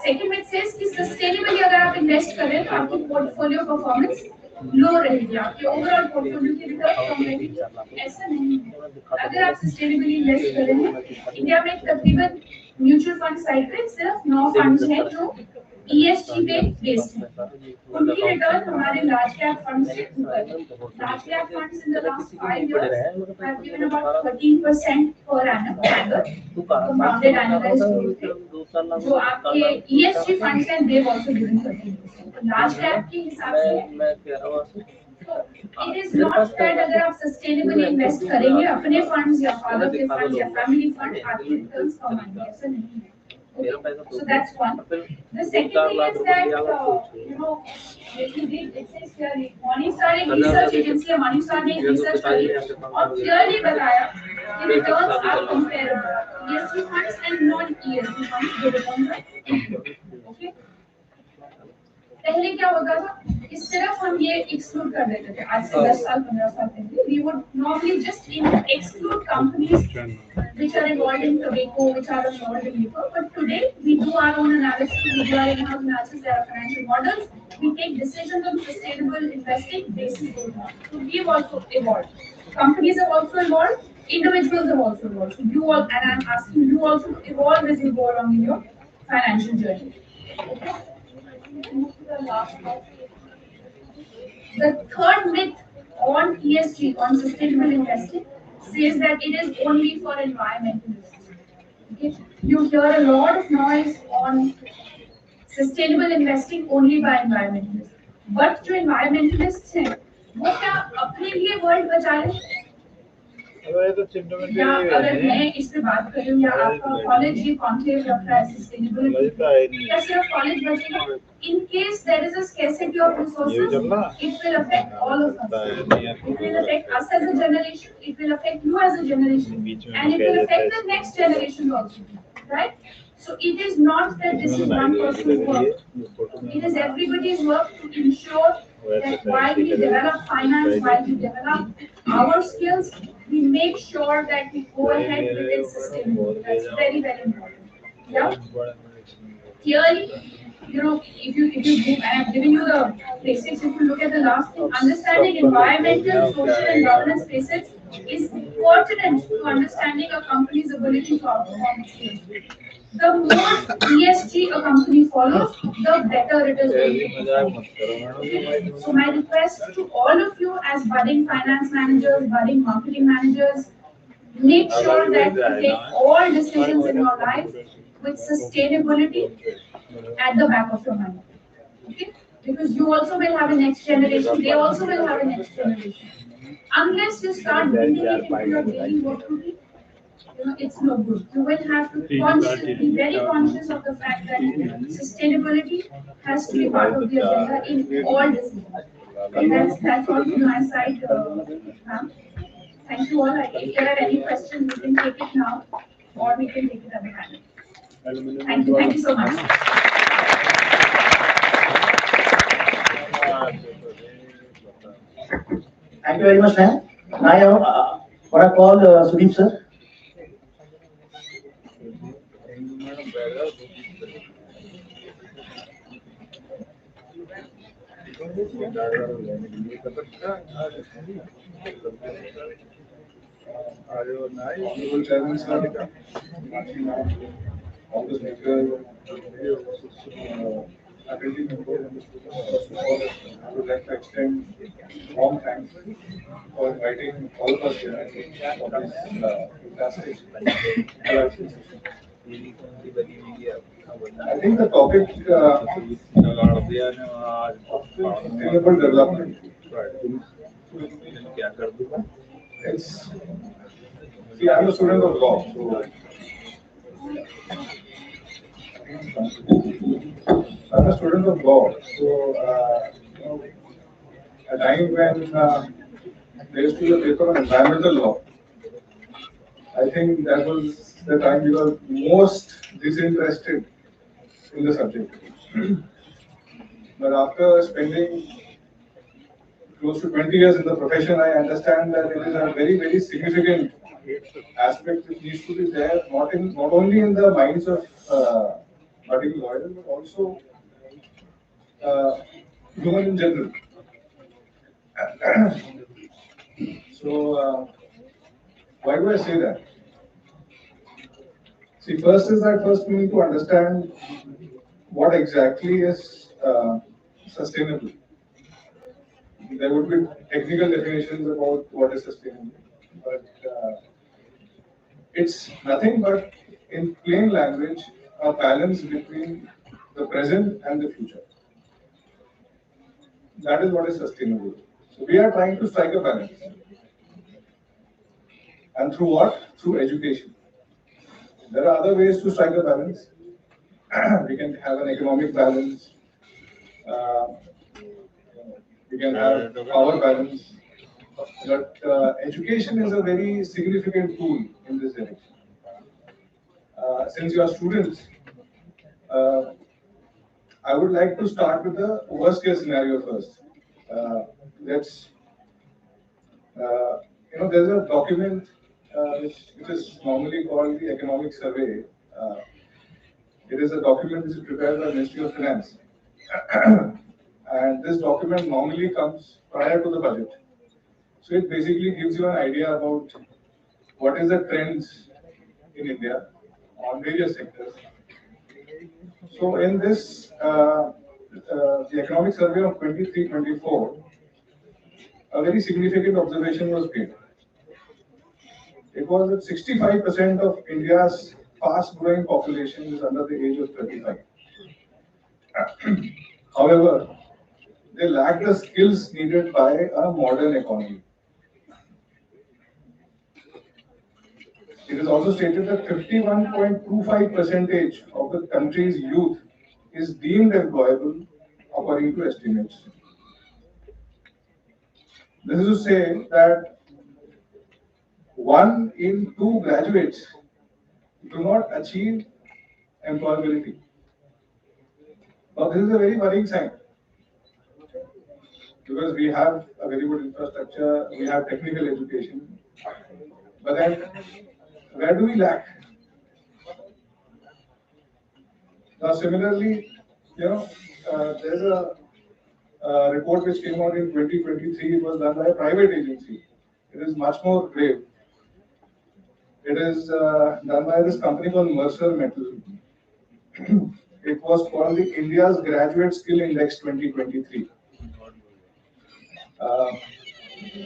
Second myth says कि sustainably अगर आप invest कर रहे हैं तो आपकी portfolio performance लो रहेगी, आपके ओवरऑल पोर्टफोलियो की रिटर्न कम रहेगी. ऐसा नहीं है. अगर आप सस्टेनेबली इन्वेस्ट कर रहे हैं, इंडिया में तकरीबन म्यूचुअल फंड साइड पे सिर्फ 9 फंड्स हैं जो ESG पे बेस्ड हैं. उनकी रिटर्न हमारे लार्ज कैप फंड से ऊपर है. Large cap funds in the last 5 years have given about 13% per annum compounded annualized growth rate. जो आपके ESG फंड्स हैं, they've also given 13%. Large cap के हिसाब से it is not that अगर आप sustainably invest करेंगे अपने funds या father के funds या family fund, आपकी returns कम आएंगे. ऐसा नहीं है. So that's one. The second thing is that if you read, it says here Morningstar एक research agency है. Morningstar ने एक research करी और clearly बताया कि returns are comparable. ESG funds and non-ESG funds, the returns are equal. Okay. पहले क्या होता था कि सिर्फ हम ये एक्सक्लूड कर देते थे. आज से 10 साल 15 साल पहले we would normally just exclude companies which are involved in tobacco, which are involved in liquor. But today we do our own analysis, we do our in-house analysis, there are financial models, we take decisions on sustainable investing basis those models. So we've also evolved. Companies have also evolved, individuals have also evolved. So you all, and I'm asking you also to evolve as you go along in your financial journey. Okay. The last one. The third myth on ESG, on sustainable investing, says that it is only for environmentalists. Okay? You hear a lot of noise on sustainable investing only by environmentalists. But जो environmentalists हैं, वो क्या अपने लिए world बचा रहे हैं? या अगर मैं इस पे बात करूँ या आपका कॉलेज ये कॉन्क्लेव रख रहा है सस्टेनेबिलिटी या सिर्फ कॉलेज बचेगा in case there is a scarcity of resources it will affect all of us it will affect us as a generation it will affect you as a generation and it will affect the next generation also right so it is not that this is one person's work it is everybody's work to ensure that while we develop finance, while we develop our skills, we make sure that we go ahead with it sustainably. That's very, very important. Yeah. Clearly, if you move, and I've given you the basics. If you look at the last thing, understanding environmental, social, and governance basics is pertinent to understanding a company's ability to outperform its peers. The more ESG a company follows, the better it is going to perform. Okay? So my request to all of you as budding finance managers, budding marketing managers, make sure that you take all decisions in your life with sustainability at the back of your mind. Okay? Because you also will have a next generation, they also will have a next generation. Unless you start building it into your daily work routine, it's no good. You will have to be very conscious of the fact that sustainability has to be part of the agenda in all decisions. That's all from my side, ma'am. Thank you all. If there are any questions, we can take it now, or we can take it at the panel. Thank you. Thank you so much. Thank you very much, ma'am. Now I want to call Sudeep sir. Honorable Chairman, sir, all the speakers, attending members, first of all, I would like to extend warm thanks for inviting all of us here for this fantastic interaction session. I think the topic sustainable development. It's see, I'm a student of law, so I'm a student of law. So a time when there used to be a paper on environmental law. I think that was the time we were most disinterested in the subject. But after spending close to 20 years in the profession, I understand that it is a very, very significant aspect which needs to be there, not only in the minds of budding lawyers, but also human in general. So, why do I say that? See, first is that first we need to understand what exactly is sustainable. There would be technical definitions about what is sustainable, but it's nothing but, in plain language, a balance between the present and the future. That is what is sustainable. So we are trying to strike a balance. And through what? Through education. There are other ways to strike a balance. We can have an economic balance. We can have power balance. But education is a very significant tool in this direction. Since you are students, I would like to start with the worst case scenario first. Let's, there's a document which is normally called the economic survey. It is a document which is prepared by the Ministry of Finance. And this document normally comes prior to the budget. So it basically gives you an idea about what is the trends in India on various sectors. So in this, the economic survey of 23-24, a very significant observation was made. It was that 65% of India's fast-growing population is under the age of 35. However, they lack the skills needed by a modern economy. It is also stated that 51.25% of the country's youth is deemed employable according to estimates. This is to say that 1 in 2 graduates do not achieve employability. Now, this is a very worrying sign because we have a very good infrastructure, we have technical education, but then where do we lack? Now, similarly, there's a report which came out in 2023. It was done by a private agency. It is much more grave. It is done by this company called Mercer Metal. It was called the India's Graduate Skill Index 2023,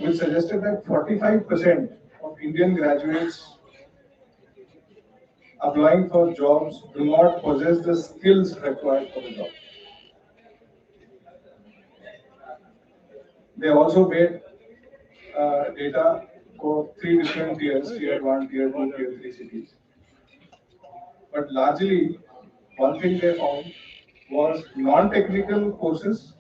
which suggested that 45% of Indian graduates applying for jobs do not possess the skills required for the job. They also made data for 3 different tiers, tier 1, tier 2, tier 3 cities. But largely, one thing they found was non-technical courses,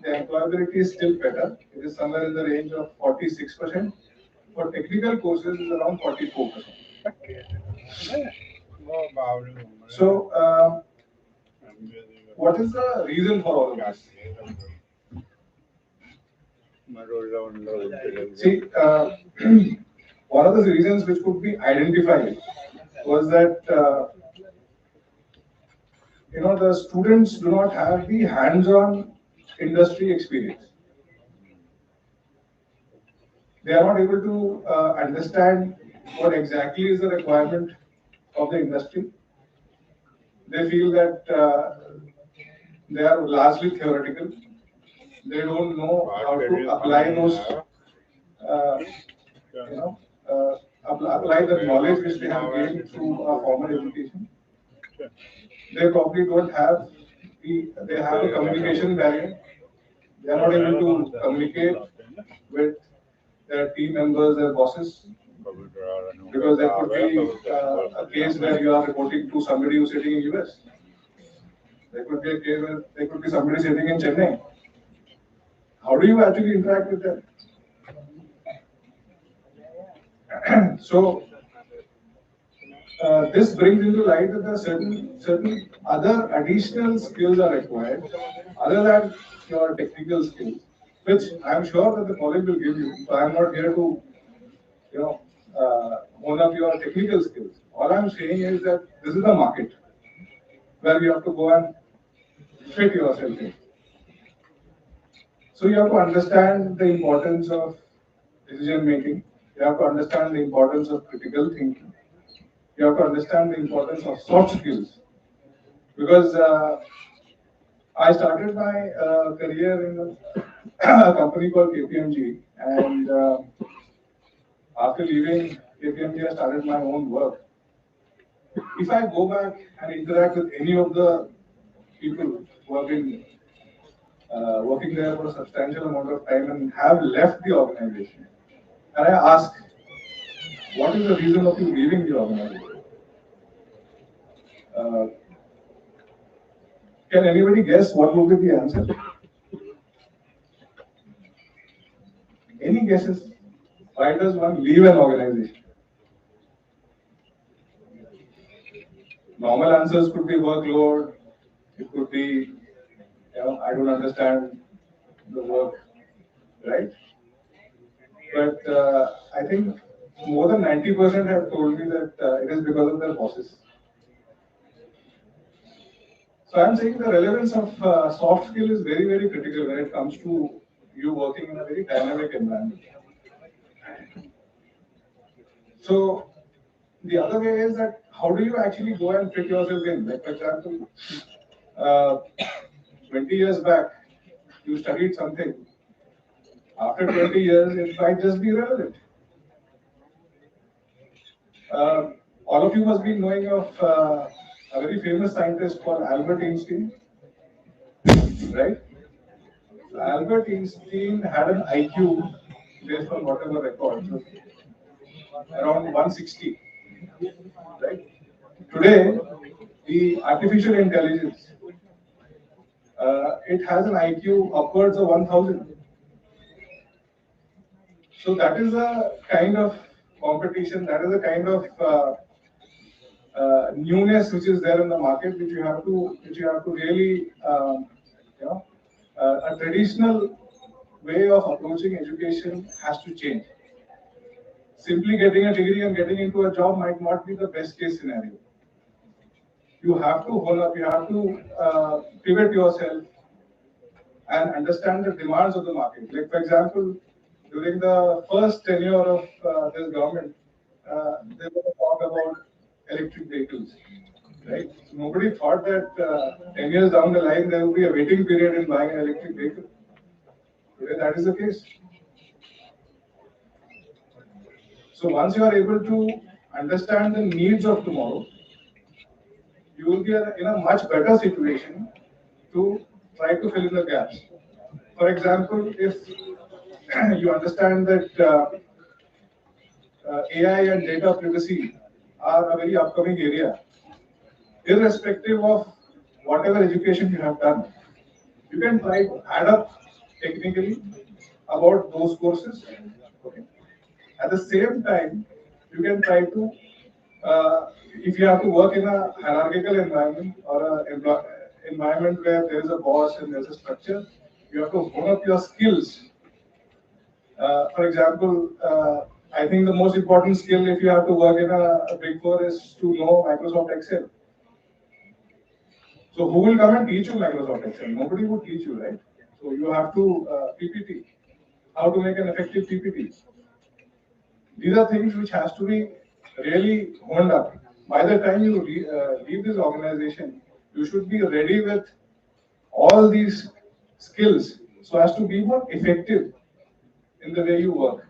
the employability is still better. It is somewhere in the range of 46%. For technical courses, is around 44%. So, what is the reason for all of this? See, one of the reasons which could be identified was that the students do not have the hands-on industry experience. They are not able to understand what exactly is the requirement of the industry. They feel that they are largely theoretical. They don't know how to apply those, apply the knowledge which they have gained through a formal education. They probably don't have they have a communication barrier. They are not able to communicate with their team members, their bosses, because there could be a case where you are reporting to somebody who's sitting in US. There could be a case where there could be somebody sitting in Chennai. How do you actually interact with them? So this brings into light that there are certain other additional skills are required other than your technical skills, which I'm sure that the college will give you. So I'm not here to hone up your technical skills. All I'm saying is that this is the market where you have to go and fit yourself in. So you have to understand the importance of decision making. You have to understand the importance of critical thinking. You have to understand the importance of soft skills. Because I started my career in a company called KPMG, and after leaving KPMG, I started my own work. If I go back and interact with any of the people who have been working there for a substantial amount of time and have left the organization, and I ask, what is the reason of you leaving the organization? Can anybody guess what would be the answer? Any guesses? Why does one leave an organization? Normal answers could be workload, it could be, I don't understand the work, right? But I think more than 90% have told me that it is because of their bosses. So I'm saying the relevance of soft skill is very, very critical when it comes to you working in a very dynamic environment. So the other way is that how do you actually go and fit yourself in? Like for example, 20 years back, you studied something. After 20 years, it might just be irrelevant. All of you must be knowing of a very famous scientist called Albert Einstein, right? Albert Einstein had an IQ based on whatever records. around 160, right? Today, the artificial intelligence, it has an IQ upwards of 1000. So that is a kind of competition, that is a kind of newness which is there in the market, which you have to really, you know, a traditional way of approaching education has to change. Simply getting a degree and getting into a job might not be the best case scenario. You have to hold up, you have to pivot yourself and understand the demands of the market. Like, for example, during the first tenure of this government, there was a talk about electric vehicles, right? Nobody thought that 10 years down the line there will be a waiting period in buying an electric vehicle. Today, that is the case. So once you are able to understand the needs of tomorrow, you will be in a much better situation to try to fill in the gaps. For example, if you understand that AI and data privacy are a very upcoming area, irrespective of whatever education you have done, you can try to add up technically about those courses. Okay. At the same time, you can try to, if you have to work in a hierarchical environment or an environment where there is a boss and there's a structure, you have to hone up your skills. For example, I think the most important skill if you have to work in a Big Four is to know Microsoft Excel. So who will come and teach you Microsoft Excel? Nobody would teach you, right? So you have to PPT, how to make an effective PPT. These are things which has to be really honed up. By the time you leave this organization, you should be ready with all these skills so as to be more effective in the way you work.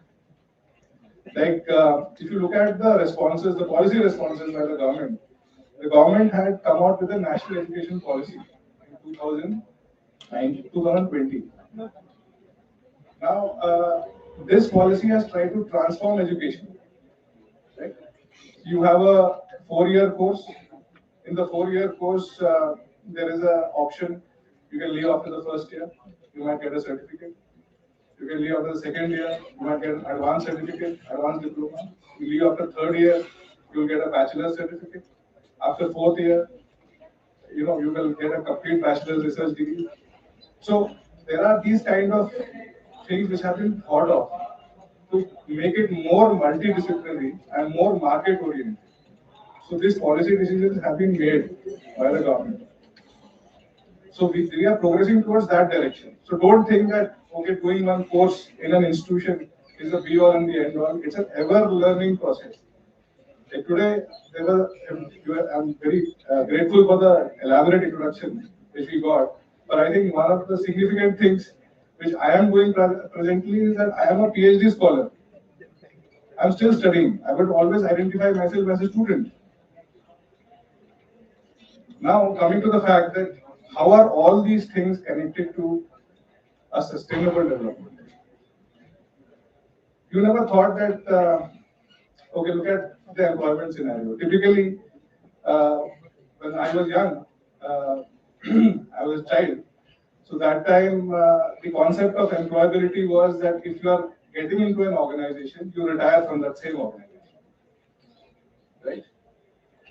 Like if you look at the responses, the policy responses by the government had come out with a national education policy in 2020. Now, this policy has tried to transform education. Right? You have a 4-year course. In the 4-year course, there is an option. You can leave after the first year. You might get a certificate. You can leave after the second year. You might get an advanced certificate, advanced diploma. You leave after third year. You will get a bachelor's certificate. After fourth year, you will get a complete bachelor's research degree. So there are these kind of things which have been thought of to make it more multidisciplinary and more market oriented. So these policy decisions have been made by the government. So we are progressing towards that direction. So don't think that, okay, doing one course in an institution is the be all and the end all. It's an ever learning process. Like today, I'm very grateful for the elaborate introduction which we got. But I think one of the significant things which I am doing presently is that I am a PhD scholar. I'm still studying. I would always identify myself as a student. Now, coming to the fact that how are all these things connected to a sustainable development? You never thought that, okay, look at the employment scenario. Typically, when I was young, I was a child. So that time, the concept of employability was that if you are getting into an organization, you retire from that same organization. Right?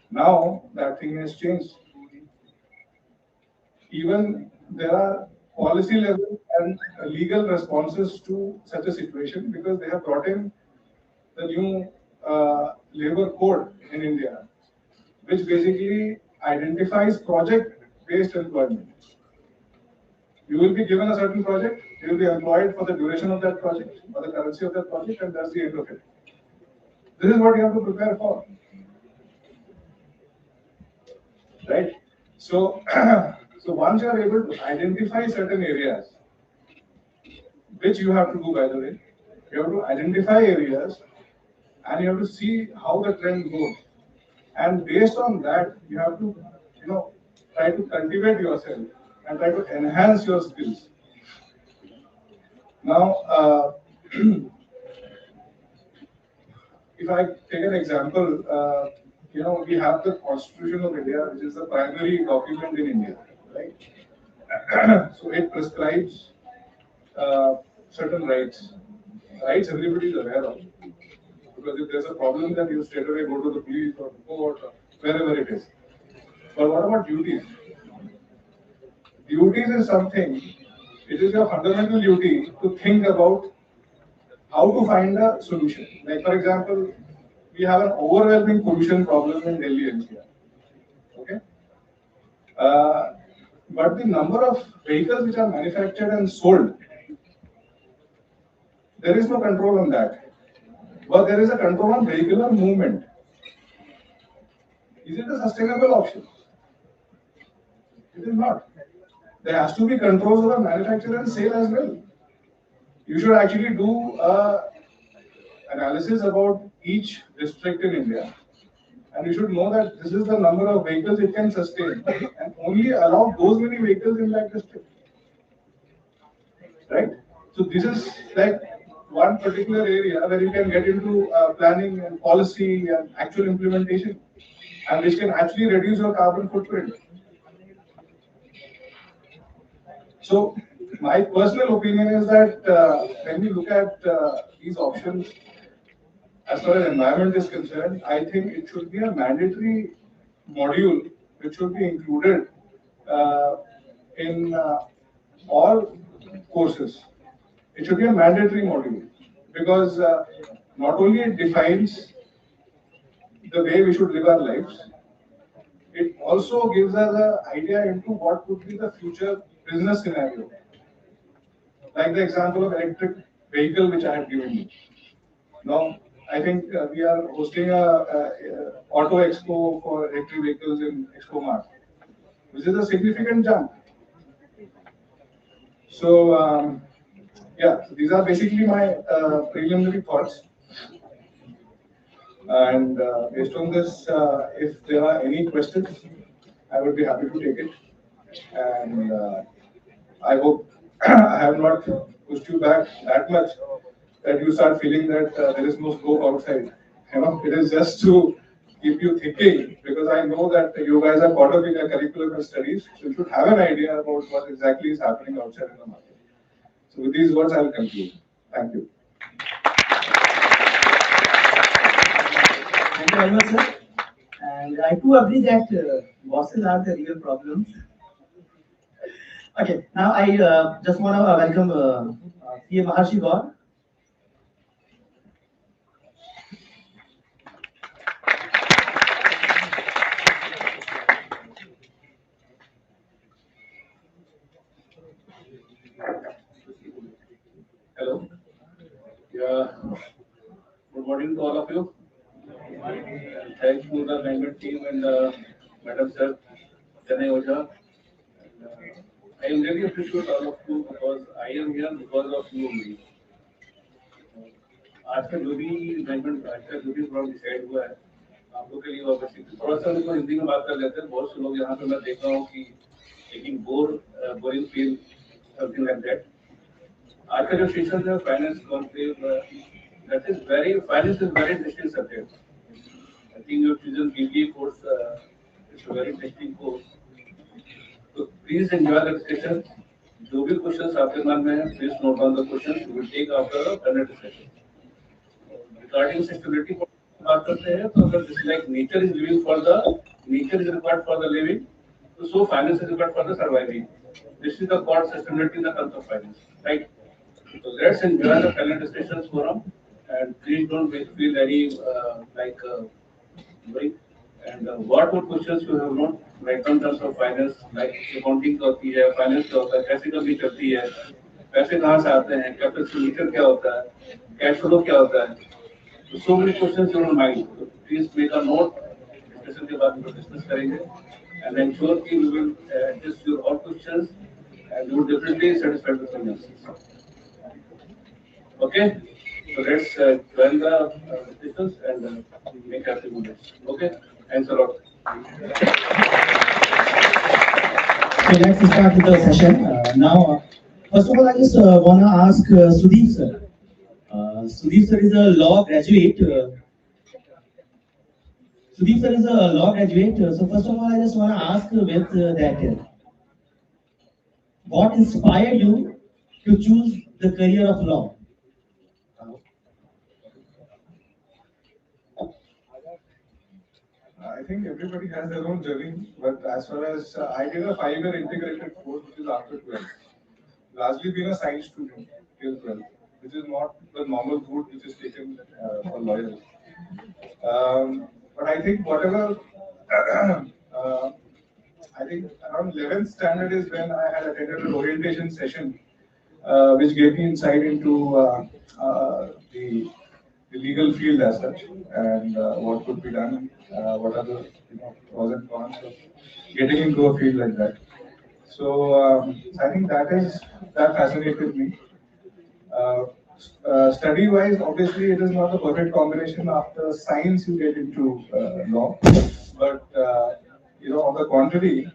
Now, that thing has changed. Even there are policy level and legal responses to such a situation because they have brought in the new labor code in India, which basically identifies project-based employment. You will be given a certain project, you will be employed for the duration of that project, for the currency of that project, and that's the end of it. This is what you have to prepare for. Right? So, so once you are able to identify certain areas, which you have to do, by the way, you have to identify areas and you have to see how the trend goes. And based on that, you have to, try to cultivate yourself and try to enhance your skills. Now, if if I take an example, we have the Constitution of India, which is the primary document in India, right? So it prescribes certain rights. Rights everybody is aware of. Because if there's a problem, then you straight away go to the police or the court or wherever it is. But what about duties? Duties is something, it is your fundamental duty to think about how to find a solution. Like, for example, we have an overwhelming pollution problem in Delhi NCR. Okay? But the number of vehicles which are manufactured and sold, there is no control on that. But there is a control on vehicular movement. Is it a sustainable option? It is not. There has to be controls over manufacture and sale as well. You should actually do analysis about each district in India, and you should know that this is the number of vehicles it can sustain, and only allow those many vehicles in that district. Right? So this is like one particular area where you can get into planning and policy and actual implementation, and which can actually reduce your carbon footprint. So my personal opinion is that when we look at these options, as far as environment is concerned, I think it should be a mandatory module which should be included in all courses. It should be a mandatory module because not only it defines the way we should live our lives, it also gives us an idea into what would be the future business scenario. Like the example of electric vehicle which I have given you. Now, I think we are hosting a auto expo for electric vehicles in Expo Mart, which is a significant jump. So, yeah, so these are basically my preliminary thoughts. And based on this, if there are any questions, I would be happy to take it. And I hope I have not pushed you back that much that you start feeling that there is no scope outside. It is just to keep you thinking, because I know that you guys are caught up in your curriculum and studies, so you should have an idea about what exactly is happening outside in the market. So with these words, I will conclude. Thank you. Thank you very much, sir. And I too agree that bosses are the real problems. Okay, now I just want to welcome CA Maharshi Gaur. Hello. Yeah. Good morning to all of you. Thanks to the management team and Madam Sir, Janay Oja. I am really appreciate all of you because I am here because of you only. आज का जो भी management आज का जो भी programme decide हुआ है आप लोग के लिए ऑब्वियसली थोड़ा सा उसको हिंदी में बात कर लेते हैं बहुत से लोग यहाँ पे मैं देख रहा हूँ कि taking boring feel something like that आज का जो सेशन है finance conclave that is very finance is very interesting subject I think your chosen BBA course is a very interesting course तो प्लीज एंजॉय द डिस्कशन जो भी questions आपके मन में है please note down the questions we will take after the panel discussion regarding sustainability बात करते हैं तो अगर just like nature is required for the living so finance is required for the surviving. This is the called sustainability in the terms of finance, right? So let's enjoy the panel discussions forum and please don't feel very worried. And what questions you have not right in terms of finance, like accounting क्या होती है, finance क्या होता है, कैसे कमी चलती है, पैसे कहाँ से आते हैं, कैपिटल एक्सपेंडिचर क्या होता है, कैश फ्लो क्या होता है. So many questions in your mind. So please make a note. Discussion के बाद हम discuss करेंगे. And I'm sure कि we will address your all questions and you will definitely satisfy with some answers. Okay? So let's join the discussions and make happy moments. Okay? Thanks a lot. Okay, let's start with the session. Now, first of all, I just want to ask Sudeep sir. Sudeep sir is a law graduate Sudeep sir is a law graduate. So first of all, I just want to ask with that, what inspired you to choose the career of law? I think everybody has their own journey, but as far as I did a 5-year integrated course, which is after 12th. Largely being a science student till 12th, which is not the normal route which is taken for lawyers. But I think whatever, I think around 11th standard is when I had attended an orientation session, which gave me insight into the legal field as such, and what could be done, what are the pros and cons of getting into a field like that. So I think that fascinated me. Uh, Study-wise, obviously, it is not a perfect combination. After science, you get into law, but on the contrary,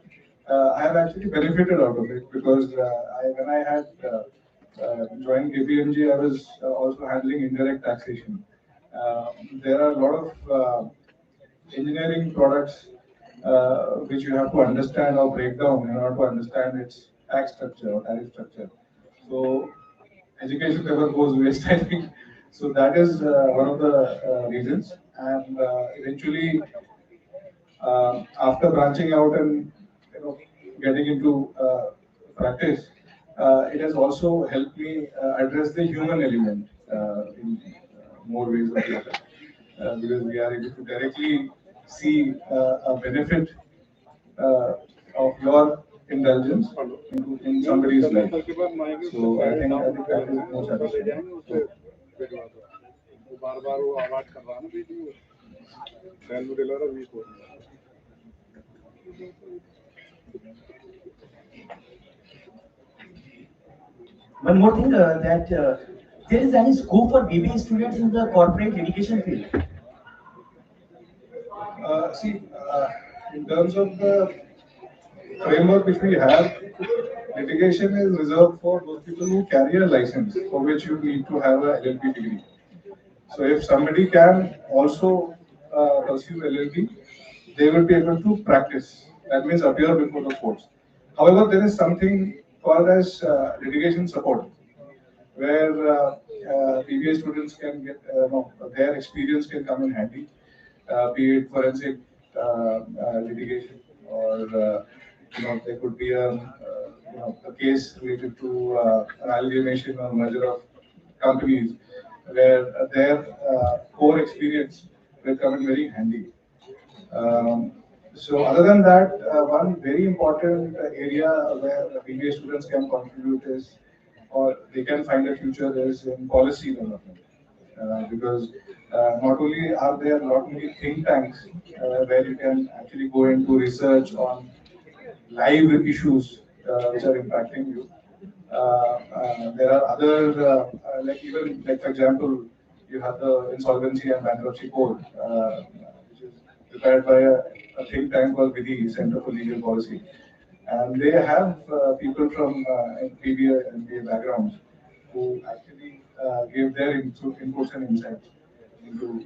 I have actually benefited out of it because when I had joined KPMG, I was also handling indirect taxation. There are a lot of engineering products which you have to understand or break down in order to understand its tax structure or tariff structure. So education never goes waste, I think. So that is one of the reasons. And eventually, after branching out and getting into practice, it has also helped me address the human element in more ways or the other, because we are able to directly see a benefit of your indulgence in somebody's life. So I think that is more satisfying. So, One more thing, that there is any scope for BBA students in the corporate litigation field? see, in terms of the framework which we have, litigation is reserved for those people who carry a license, for which you need to have a LLB degree. So if somebody can also pursue LLB, they will be able to practice. That means appear before the courts. However, there is something called as litigation support, where PBA students can get, no, their experience can come in handy, be it forensic litigation or there could be a case related to an alienation or merger of companies where their core experience will come in very handy. Um, so other than that, one very important area where BBA students can contribute is, or they can find a future is in policy development. Because not only are there not many think tanks where you can actually go into research on live issues which are impacting you. There are other, like even like for example, you have the insolvency and bankruptcy code, which is prepared by a think tank called VIDI, Center for Legal Policy, and they have people from PBA and MBA backgrounds who actually give their inputs and insights into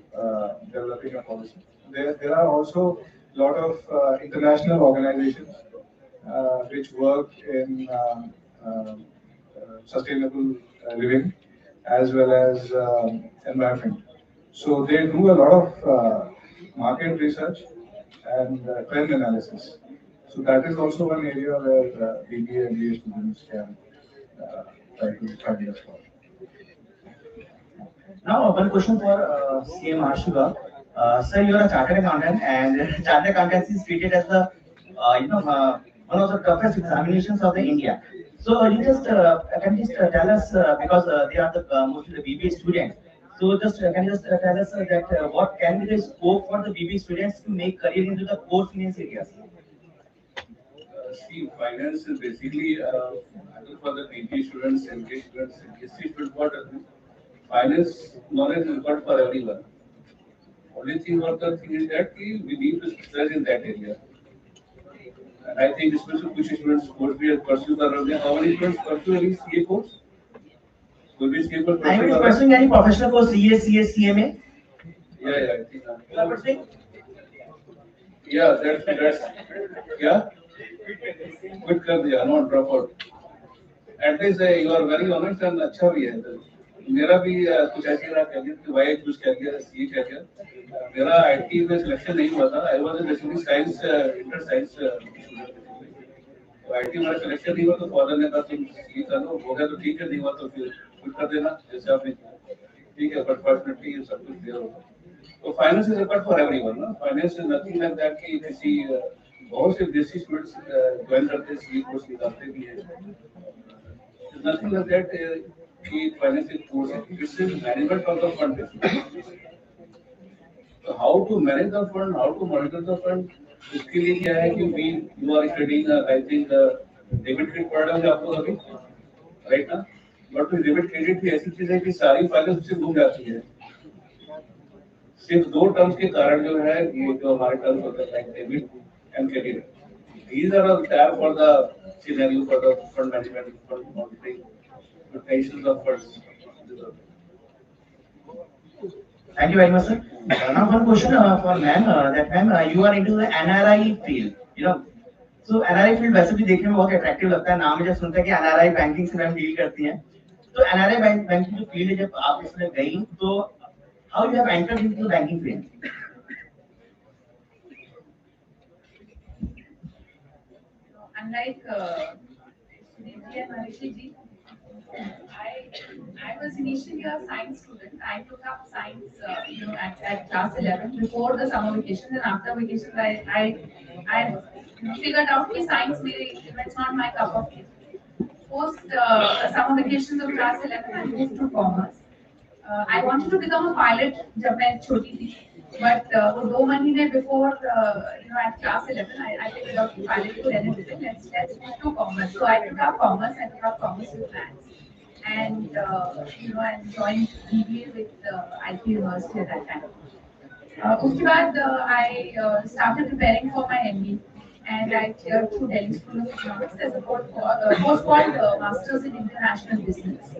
developing a policy. There are also a lot of international organizations which work in sustainable living as well as environment. So they do a lot of market research and trend analysis. So that is also one area where BBA and BA students can try to find as well. Now, one question for CM Ashiva. Sir, you are a chartered accountant, and chartered accountancy is treated as the one of the toughest examinations of the India. So, you just can you just tell us, because they are the mostly the BBA students. So, just can you just tell us that what can be the scope for the BBA students to make career into the core finance areas? See, finance is basically either for the PG students, MK students, history students, what finance knowledge is not for everyone. Only thing what the thing is that we need to specialize in that area. And I think especially push students would be pursue the earlier. How many students pursue any CA course? Will be CA course? Are you pursuing any professional course, CA, CA, CMA? Yeah, I think. Yeah, that's yeah. Quit कर दिया, not drop out. At least you are very honest and अच्छा भी है. मेरा भी कुछ ऐसी रहा करियर कि वाई चूज करियर सी करियर. मेरा आईटी में सिलेक्शन नहीं हुआ था. I was basically science inter science student. तो आईटी में सिलेक्शन नहीं हुआ तो फादर ने कहा तुम सी कर लो. हो गया तो ठीक है, नहीं हुआ तो फिर क्विट कर देना जैसे आपने किया. ठीक है, बट फॉर्चुनेटली सब कुछ क्लियर होगा. तो finance is required for everyone ना. Finance is nothing like that कि किसी बहुत से देसी स्टूडेंट्स ज्वाइन करते हैं, सी कोर्स निकालते भी हैं. Nothing like that. कि financial course है. This is management of the fund. So how to manage the fund, how to monitor the fund. इसके लिए क्या है कि we you are studying I think debit credit पढ़ रहे हैं आपको अभी, right ना? But debit credit भी ऐसी चीज है कि सारी फाइलें उससे घूम जाती है. सिर्फ दो टर्म्स के कारण जो है ये जो हमारे टर्म्स होते हैं like debit and credit. These are all there for the scenario for the fund management, fund monitoring. Potentials of funds. Thank you very much, sir. Now one question for ma'am. That ma'am, you are into the NRI field. You know, so NRI field वैसे भी देखने में बहुत attractive लगता है. नाम में जब सुनते हैं कि NRI बैंकिंग से मैम डील करती हैं. तो NRI बैंकिंग जो फील्ड है जब आप इसमें गई तो how you have entered into the banking field? Unlike Suniti and Marishi ji, I was initially a science student. I took up science, at class 11 before the summer vacation, and after vacation, I figured out that science it's not my cup of tea. Post summer vacations of class 11, I moved to commerce. I wanted to become a pilot जब मैं छोटी थी, but वो 2 महीने before at class 11 I figured out कि pilot को रहने देते हैं, let's move to commerce. So I took up commerce. I took up commerce with maths, and and joined BBA with IT University at that time. उसके बाद I started preparing for my MBA, and I cleared through Delhi School of Economics. There's a course called Masters in International Business.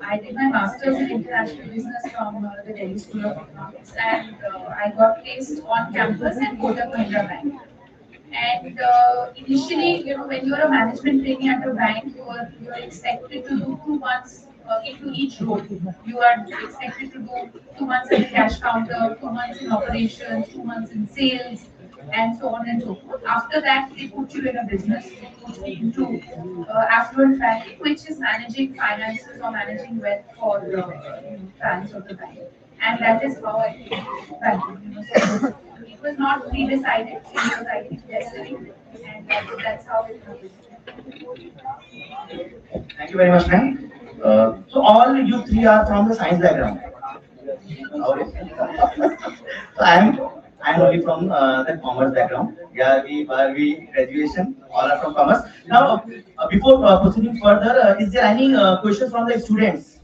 I did my Masters in International Business from the Delhi School of Economics, and I got placed on campus at Kotak Mahindra Bank. And initially, when you're a management trainee at a bank, you're expected to do 2 months into each role. You are expected to do 2 months at the cash counter, 2 months in operations, 2 months in sales, and so on and so forth. After that, they put you in a business, they put me into affluent banking, which is managing finances or managing wealth for clients of the bank. And that is how I came to banking. So it was not pre-decided, it was I think destiny, and that's how it happened. Thank you very much, ma'am. So all you three are from the science background. Okay. So I'm only from the commerce background. Yeah, we graduation all are from commerce. Now, before proceeding further, is there any questions from the students?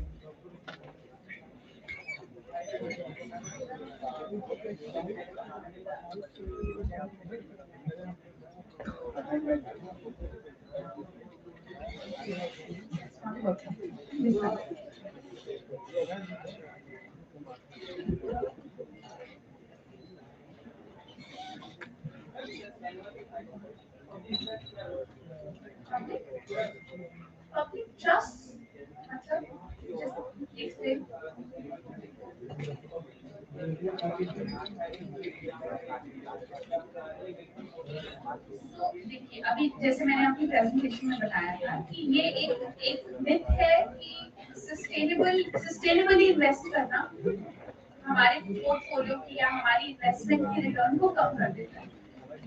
Public trust, just explain. तो देखिए, अभी जैसे मैंने अपनी presentation में बताया था कि ये एक मिथ है कि सस्टेनेबली इन्वेस्ट करना हमारे पोर्टफोलियो की या हमारी इन्वेस्टमेंट की रिटर्न को कम कर देता है.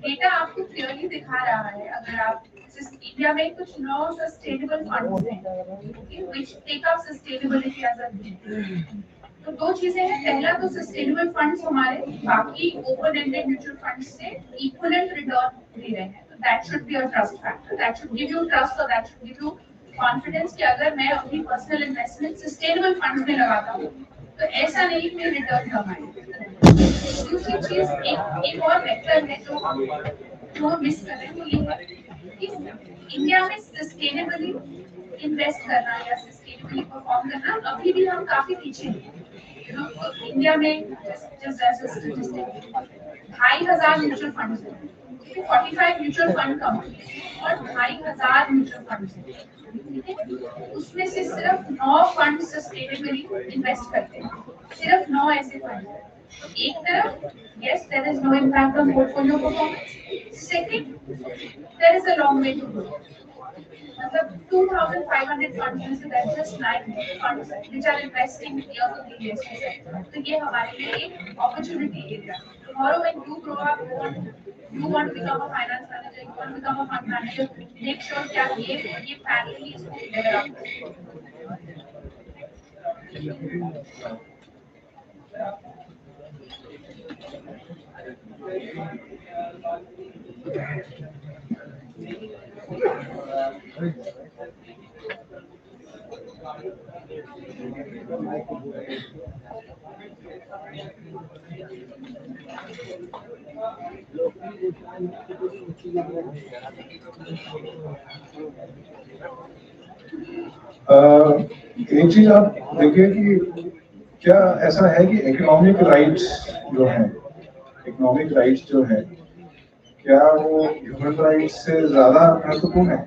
डेटा आपको क्लियरली दिखा रहा है. अगर आप इंडिया में कुछ 9 सस्टेनेबल फंड्स हैं which take up sustainability as a theme. तो दो चीजें हैं. पहला तो सस्टेनेबल फंड्स हमारे बाकी ओपन एंडेड म्यूचुअल फंड्स से इक्विवेलेंट रिटर्न दे रहे हैं. That should be a trust factor. That should give you trust और that should give you confidence कि अगर मैं अपनी पर्सनल इन्वेस्टमेंट सस्टेनेबल फंड्स में लगाता हूँ तो ऐसा नहीं कि रिटर्न कम आए. दूसरी चीज एक और फैक्टर है जो हम मिस कर रहे हैं, वो ये है कि इंडिया में सस्टेनेबली इन्वेस्ट करना या सस्टेनेबली परफॉर्म करना अभी भी हम काफी पीछे हैं. इंडिया में just as a statistic 2,500 mutual funds हैं, ठीक है, 45 म्यूचुअल फंड कंपनी और 2,500 म्यूचुअल फंड्स हैं, ठीक है, उसमें से सिर्फ 9 फंड सस्टेनेबली इन्वेस्ट करते हैं, सिर्फ 9 ऐसे फंड हैं। एक तरफ yes there is no impact on portfolio performance, second there is a long way to go, मतलब 2,500 funds में से that's just 9 funds which are investing year to the ESG sector, तो ये हमारे लिए एक opportunity area। Tomorrow when you grow up, you want to become a finance manager, you want to become a fund manager, make sure कि आप ये parallel इसको develop करें। एक चीज आप देखिए कि क्या ऐसा है कि इकोनॉमिक राइट्स जो है क्या वो ह्यूमन राइट्स से ज्यादा महत्वपूर्ण है?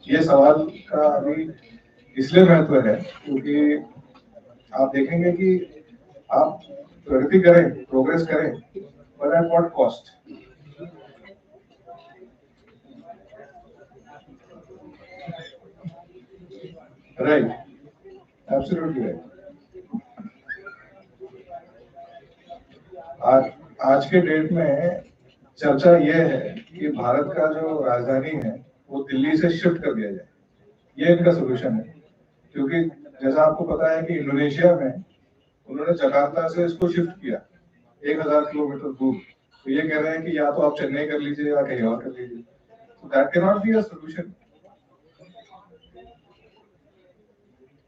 ये सवाल का अभी इसलिए महत्व है क्योंकि आप देखेंगे कि आप प्रगति करें, प्रोग्रेस करें, but at what cost? Right, absolutely right. आज के डेट में चर्चा ये है कि भारत का जो राजधानी है वो दिल्ली से शिफ्ट कर दिया जाए, ये इनका सोल्यूशन है। क्योंकि जैसा आपको पता है कि इंडोनेशिया में उन्होंने जकार्ता से इसको शिफ्ट किया 1,000 किलोमीटर दूर, तो ये कह रहे हैं कि या तो आप चेन्नई कर लीजिए या कहीं और कर लीजिए, तो that can not be a solution.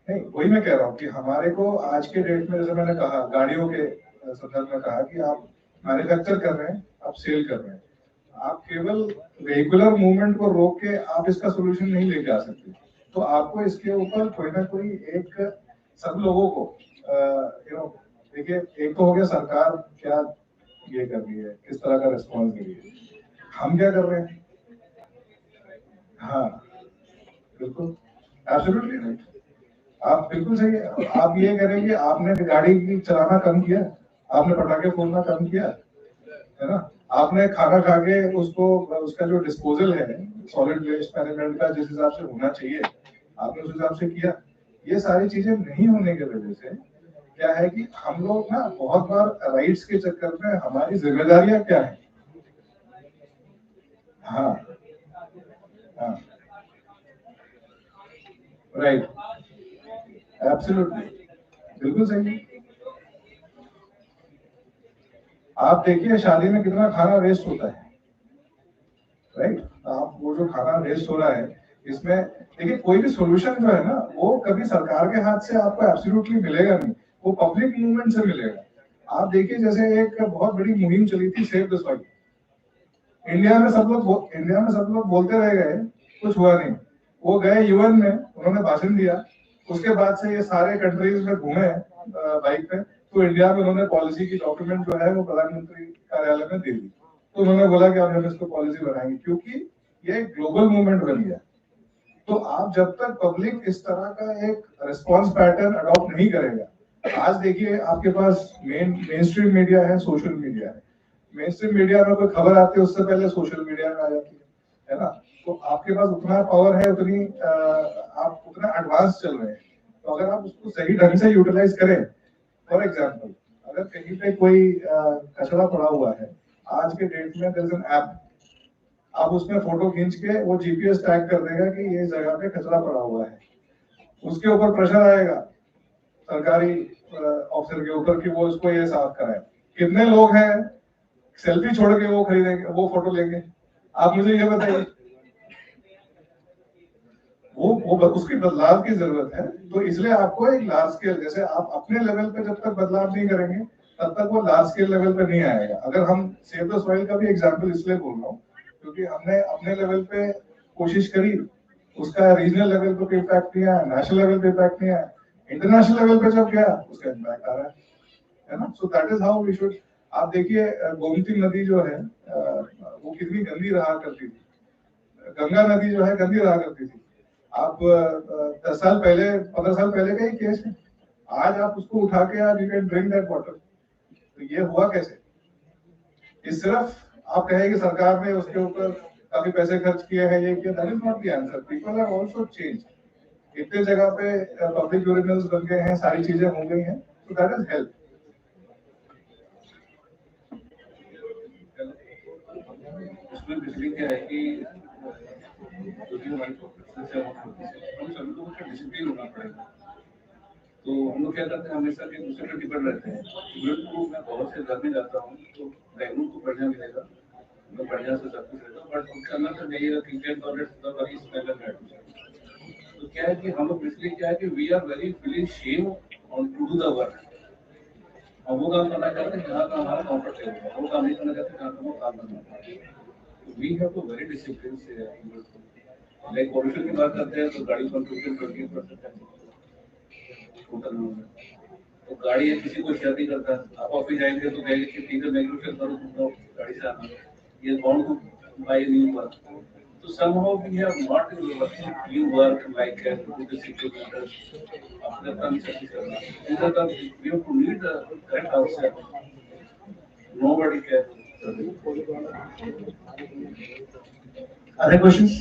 नहीं, वही मैं कह रहा हूँ कि हमारे को आज के डेट में, जैसे मैंने कहा, गाड़ियों के संदर्भ में कहा कि आप मैन्युफैक्चर कर रहे हैं, आप सेल कर रहे हैं, आप केवल वेहिकुलर मूवमेंट को रोक के आप इसका सोल्यूशन नहीं लेके आ सकते। तो आपको इसके ऊपर कोई ना कोई एक, सब लोगों को देखिए, एक तो हो गया सरकार क्या ये कर रही है, किस तरह का रिस्पॉन्स दे रही है, हम क्या कर रहे हैं। हाँ बिल्कुल, एब्सोल्युटली राइट, आप बिल्कुल सही है। आप ये करेंगे, आपने गाड़ी की चलाना कम किया, आपने पटाखे फोड़ना कम किया, है ना, आपने खाना खा के उसको, उसका जो डिस्पोजल है सॉलिड वेस्ट मैनेजमेंट का जिस हिसाब से होना चाहिए, आपने उस हिसाब से किया। ये सारी चीजें नहीं होने की वजह से क्या है कि हम लोग ना बहुत बार राइट्स के चक्कर में हमारी जिम्मेदारियां क्या है। हाँ हाँ राइट, एब्सोल्युटली, बिल्कुल सही। आप देखिए शादी में कितना खाना वेस्ट होता है, राइट। आप वो जो खाना वेस्ट हो रहा है, इसमें देखिए कोई भी सॉल्यूशन जो है ना, वो कभी सरकार के हाथ से आपको एब्सोल्युटली मिलेगा नहीं, वो पब्लिक मूवमेंट से मिलेगा। आप देखिए जैसे एक बहुत बड़ी मुहिम चली थी सेव द सॉइल, इंडिया में सब लोग बोलते रह गए, कुछ हुआ नहीं। वो गए यूएन में, उन्होंने भाषण दिया, उसके बाद से ये सारे कंट्रीज में घूमे बाइक पे, तो इंडिया में उन्होंने पॉलिसी की डॉक्यूमेंट जो है वो प्रधानमंत्री कार्यालय में दे दी। तो उन्होंने बोला कि हम इसको पॉलिसी बनाएंगे, क्योंकि ये ग्लोबल मूवमेंट बन गया। तो आप जब तक पब्लिक इस तरह का एक रिस्पॉन्स पैटर्न अडॉप्ट नहीं करेगा, आज देखिए आपके पास मेन स्ट्रीम मीडिया है, सोशल मीडिया है। मेन स्ट्रीम मीडिया में कोई खबर आती है उससे पहले सोशल मीडिया में आ जाती है ना। तो आपके पास उतना पावर है, उतनी आप उतना एडवांस चल रहे हैं। तो अगर आप उसको सही ढंग से यूटिलाइज करें, फॉर एग्जाम्पल अगर कहीं पे कोई कचरा पड़ा हुआ है, आज के डेट में देयर इज एन ऐप, आप उसमें फोटो खींच के वो जीपीएस टैग कर देगा कि ये जगह पे कचरा पड़ा हुआ है। उसके ऊपर प्रेशर आएगा सरकारी ऑफिसर के ऊपर कि वो उसको ये साफ कराए। कितने लोग हैं सेल्फी छोड़ के वो खरीदेंगे, वो फोटो लेंगे? आप मुझे ये बताइए। वो उसकी बदलाव की जरूरत है। तो इसलिए आपको एक लार्ज स्केल, जैसे आप अपने लेवल पे जब तक बदलाव नहीं करेंगे तब तक वो लार्ज स्केल लेवल पे नहीं आएगा। अगर हम सेव द सॉइल का भी एग्जांपल इसलिए बोल रहा हूँ क्योंकि हमने अपने लेवल पे कोशिश करी, उसका रीजनल लेवल पे इम्पैक्ट नहीं आया, नेशनल लेवल पे इम्पैक्ट नहीं आया, इंटरनेशनल लेवल पे जब गया उसका इम्पैक्ट आ रहा है ना. So that is how we should. आप देखिए गोमती नदी जो है वो कितनी गंदी रहा करती थी. गंगा नदी जो है गंदी रहा करती थी. आप 10 साल पहले 15 साल पहले का ही केस है. आज आप उसको उठा के आप you can drink that water. तो ये हुआ कैसे? ये सिर्फ आप कहें कि सरकार ने उसके ऊपर काफी पैसे खर्च किए हैं, ये किया. That is not the answer. People have also change. इतने जगह पे पब्लिक यूरिनल्स बन गए हैं, सारी चीजें हो गई हैं. सो दैट इज हेल्प. उसमें बेसिकली क्या है कि जो भी हमारी प्रोफेशन से हम सभी लोगों का डिसिप्लिन होना पड़ेगा. तो हम लोग क्या करते हैं, हमेशा एक दूसरे पर डिपेंड रहते हैं. स्टूडेंट को मैं बहुत से घर में जाता हूँ तो बैकग्राउंड को बढ़िया मिलेगा, मैं बढ़िया से सब कुछ रहेगा, बट उसका अंदर से जाइएगा क्रिकेट टॉयलेट सब वही स्मेल है. तो क्या है कि हम लोग बेसिकली क्या है कि we are very feeling shame on to do the work. और वो काम करना चाहते हैं जहाँ का हमारा कंफर्टेबल है, वो काम नहीं करना चाहते जहाँ का वो काम करना है. We have to very discipline से. लाइक पॉल्यूशन की बात करते हैं तो गाड़ी कंट्रीब्यूशन 20% टोटल में. तो गाड़ी है, किसी को क्षति करता है. आप ऑफिस जाएंगे तो कहेंगे कि ठीक है नेगोशिएट करो, तुम लोग गाड़ी से आना, ये बॉन्ड को बाई न्यू वर्क. तो somehow we have not new work like with the security matters after the success करना. These are the we have to need the correct ourselves. Nobody can. Other questions?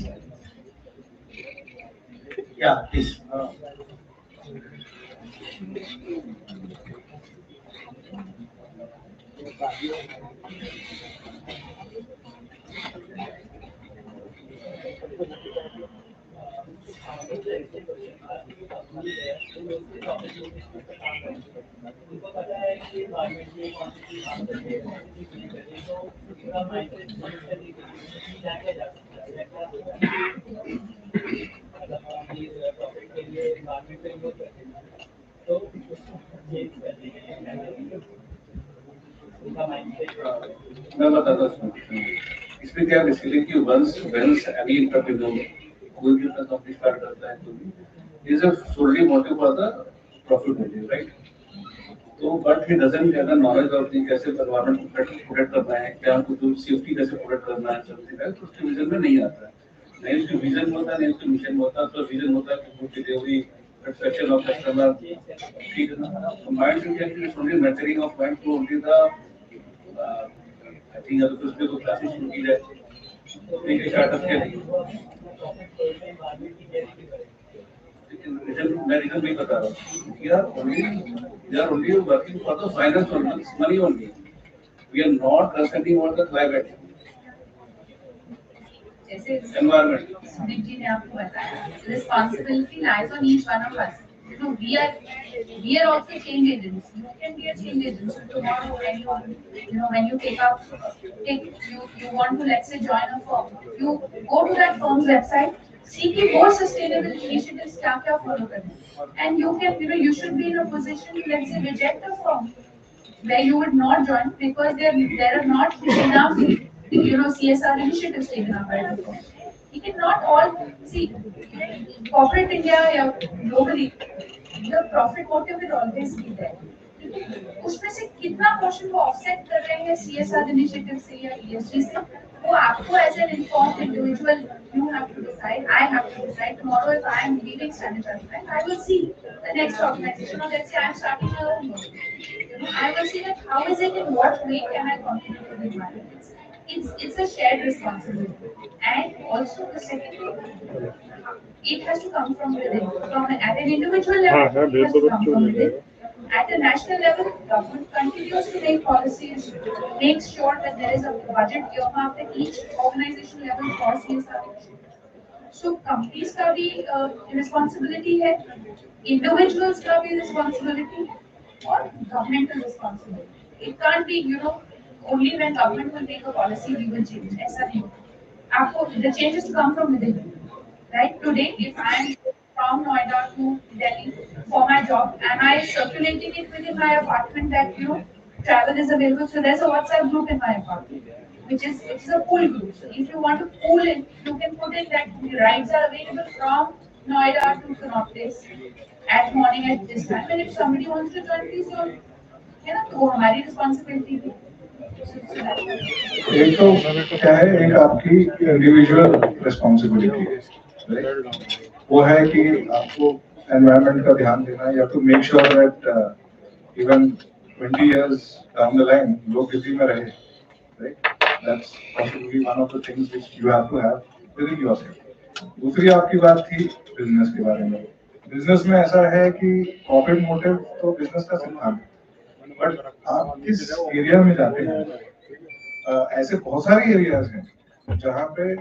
Yeah, please. मैं बताता हूँ इसमें क्या basically कि once any entrepreneur कोई भी अपना कंपनी स्टार्ट करता है तो is a solely motive for the profitability, right. तो but he doesn't have the knowledge of the कैसे एनवायरनमेंट को प्रोटेक्ट करना है, क्या हमको जो सेफ्टी कैसे प्रोटेक्ट करना है, समथिंग है तो उसके विजन में नहीं आता है. नहीं उसके विजन होता, नहीं उसके मिशन होता. तो विजन होता है कि वो डिलीवरी सेक्शन ऑफ कस्टमर, ठीक है ना. माइंड से क्या है, only nurturing of mind to only the I think अगर उसमें तो क्लासेस शुरू की जाए ठीक है स्टार्टअप के लिए. मैं रीजन नहीं बता रहा हूँ. We are only working for the finance money only. We are not concerning about the climate, जैसे environment. सुदीप जी ने आपको बताया, responsibility lies on each one of us. You know, we are also change agents. You can be a change agent. So tomorrow when you you want to, let's say, join a firm, you go to that firm's website, see कि more sustainable initiatives क्या follow करना है, and you can you should be in a position to, let's say, reject a firm where you would not join because there are not enough CSR initiatives taken up by the firm. You cannot all see corporate India या globally the profit motive will always be there. उसमें से कितना portion वो offset कर रहे हैं CSR initiative से या ESG से, वो आपको as an informed individual you have to decide. I have to decide tomorrow if I am leaving Standard Chartered Bank. I will see the next organization, or let's say I am starting my own work. I will see that how is it, in what way can I contribute to the environment. It's a shared responsibility, and also the second thing, it has to come from within. At an individual level, it has to come from within. At a national level, government continues to make policies, makes sure that there is a budget earmarked at each organization level for CSR. So companies का भी responsibility है, individuals का भी responsibility, और governmental responsibility. It can't be only when government will make a policy we will change. ऐसा नहीं. आपको the changes to come from within. Right? Today, if I am from Noida to Delhi for my job, am I circulating it within my apartment that travel is available? So there's a WhatsApp group in my apartment, which is a pool group. So if you want to pool it, you can put in that rides are available from Noida to Connaught Place at morning at this time, and if somebody wants to join, please join. है ना, तो वो हमारी responsibility थी. एक तो क्या है, एक आपकी इंडिविजुअल रिस्पॉन्सिबिलिटी है, right? वो है कि आपको एनवायरनमेंट का ध्यान देना, या to make sure that even 20 years down the line लोग किसी में रहे, right? That's possibly one of the things which you have to have within yourself. दूसरी आपकी बात थी बिजनेस के बारे में. बिजनेस में ऐसा है कि प्रॉफिट मोटिव तो बिजनेस का सिद्धांत है, बट आप किस एरिया में जाते हैं, ऐसे बहुत सारे एरियाज हैं जहाँ पे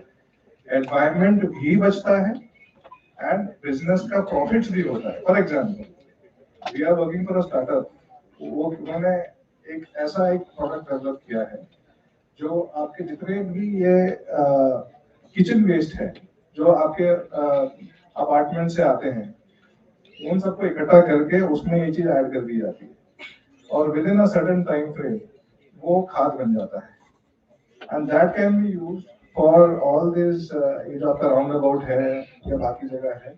एनवायरनमेंट भी बचता है एंड बिजनेस का प्रॉफिट्स भी होता है. For example, we are working for a startup. वो उन्होंने एक ऐसा एक प्रोडक्ट डेवलप किया है जो आपके जितने भी ये किचन वेस्ट है जो आपके अपार्टमेंट से आते हैं, उन सबको इकट्ठा करके उसमें ये चीज ऐड कर दी जाती है और with in a certain time frame वो खाद बन जाता है. And that can be used for all this, ये जो आपका राउंड अबाउट है या बाकी जगह है,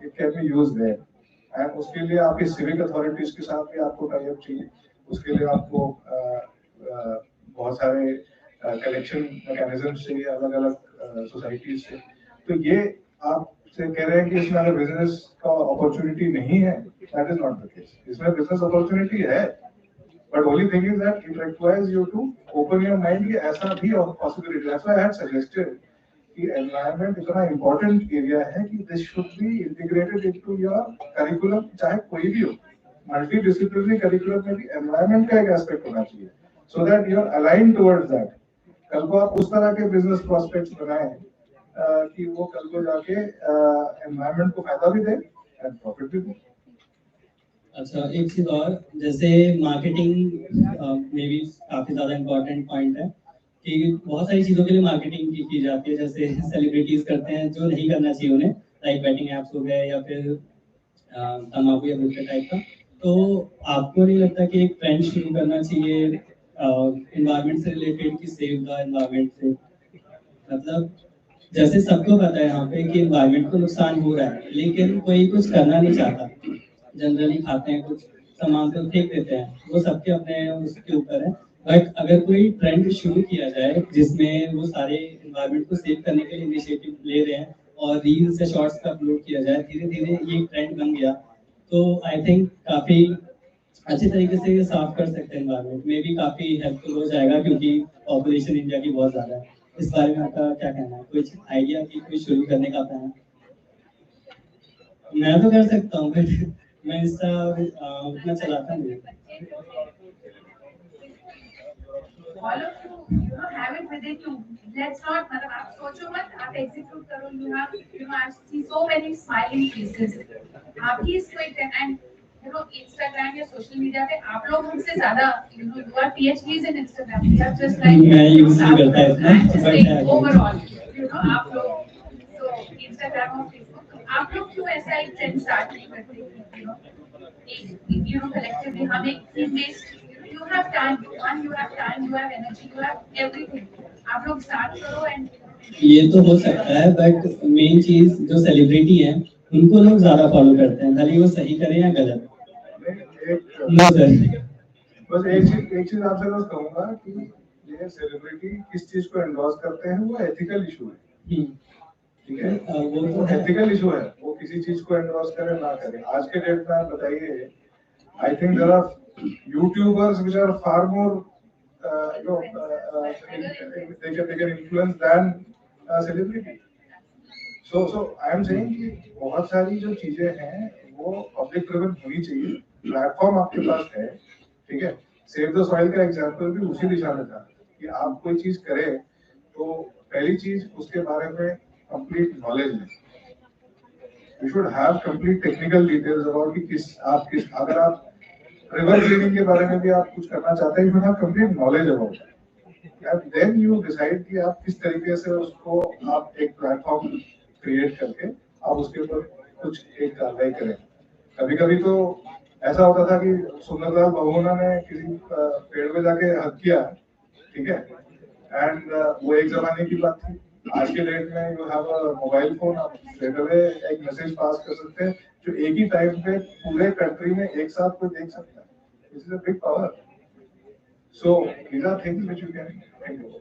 it can be used there. And उसके लिए आपकी सिविक अथॉरिटीज के साथ भी आपको टाई अप चाहिए. उसके लिए आपको बहुत सारे कलेक्शन मैकेनिज्म चाहिए अलग अलग सोसाइटीज से. तो ये आप से कह रहे हैं कि इसमें अगर बिजनेस का अपॉर्चुनिटी नहीं है, that is not the case. इसमें बिजनेस अपॉर्चुनिटी है, but only thing is that it requires you to open your mind कि ऐसा भी possibility. That's why I had suggested कि एनवायरनमेंट इतना इंपॉर्टेंट एरिया है कि this should be integrated into your curriculum, चाहे कोई भी हो. मल्टी डिसिप्लिनरी करिकुलम में भी एनवायरनमेंट का एक एस्पेक्ट होना चाहिए, so that you are aligned towards that. कल को आप उस तरह के बिजनेस प्रोस्पेक्ट्स बनाएं कि वो कल को जाके एनवायरनमेंट को फायदा भी दे एंड प्रॉफिट भी दे. अच्छा, एक चीज और, जैसे मार्केटिंग में भी काफी ज्यादा इम्पोर्टेंट पॉइंट है कि बहुत सारी चीजों के लिए मार्केटिंग की जाती है. जैसे सेलिब्रिटीज करते हैं जो नहीं करना चाहिए उन्हें, लाइक बैटिंग एप्स हो गए या फिर तम्बाकू या गुटखा टाइप का. तो आपको नहीं लगता कि एक ट्रेंड शुरू करना चाहिए एनवायरनमेंट से रिलेटेड कि सेव द एनवायरनमेंट से? मतलब जैसे सबको पता है यहाँ पे कि एनवायरनमेंट को नुकसान हो रहा है, लेकिन कोई कुछ करना नहीं चाहता. जनरली खाते हैं, कुछ सामान तो फेंक देते हैं, वो सबके अपने उसके ऊपर है. बट अगर कोई ट्रेंड शुरू किया जाए जिसमें वो सारे एनवायरनमेंट को सेव करने के लिए इनिशिएटिव ले रहे हैं और रील्स या शॉर्ट्स का अपलोड किया जाए, धीरे धीरे ये ट्रेंड बन गया, तो आई थिंक काफी अच्छे तरीके से ये साफ कर सकते हैं एनवायरनमेंट में भी, काफी हेल्पफुल हो जाएगा क्योंकि पॉपुलेशन इंडिया की बहुत ज्यादा है. इस बारे में आपका क्या कहना है? कुछ आइडिया कि कुछ शुरू करने का प्लान? मैं तो कर सकता हूँ बट मैं इंस्टा उतना चलाता नहीं. All of you know, have it within you. Let's not, मतलब आप सोचो मत, आप execute करो. I see so many smiling faces. आप ही इसको एक and Instagram या social media पे आप लोग हमसे ज़्यादा, you are PhDs in Instagram. We are just like मैं यूज नहीं करता है I'm just saying overall, आप लोग तो Instagram और Facebook, तो आप लोग क्यों ऐसा एक trend start नहीं करते? Collectively हम एक team based. You have time, you have time, you have energy, you have everything. आप लोग start करो and ये तो हो सकता है, बट मेन चीज जो सेलिब्रिटी है उनको लोग ज्यादा फॉलो करते हैं, भले वो सही करें या गलत. बस एक चीज आपसे बस कहूंगा कि ये सेलिब्रिटी किस चीज को एंडोर्स करते हैं वो एथिकल इशू है. ठीक है, वो तो एथिकल इशू है. वो किसी चीज को एंडोर्स करें ना करें. आज के डेट में आप बताइए, I think there are YouTubers which are far more they can influence than celebrity. So I am saying कि बहुत सारी जो चीजें हैं वो पब्लिक ड्रिवन होनी चाहिए. प्लेटफॉर्म आपके पास है, ठीक है. सेव द सॉइल का एग्जांपल भी उसी दिशा में था कि आप कोई चीज करें तो पहली चीज उसके बारे में कंप्लीट नॉलेज लें. You should have complete technical details about कि अगर आप रिवर क्लीनिंग के बारे में भी आप कुछ करना चाहते हैं, you should have complete knowledge about it. And then you decide कि आप किस तरीके से उसको आप एक प्लेटफॉर्म क्रिएट करके आप उसके ऊपर कुछ एक कार्रवाई करें. कभी कभी तो ऐसा होता था कि सुंदरलाल बहुगुणा ने किसी पेड़ पे जाके हक किया, ठीक है, एंड वो एक जमाने की बात थी. आज के डेट में you have a mobile phone, आप स्ट्रेट अवे एक मैसेज पास कर सकते हैं जो एक ही टाइम पे पूरे कंट्री में एक साथ कोई देख सकता है. This is a big power. So these are things which you can think about.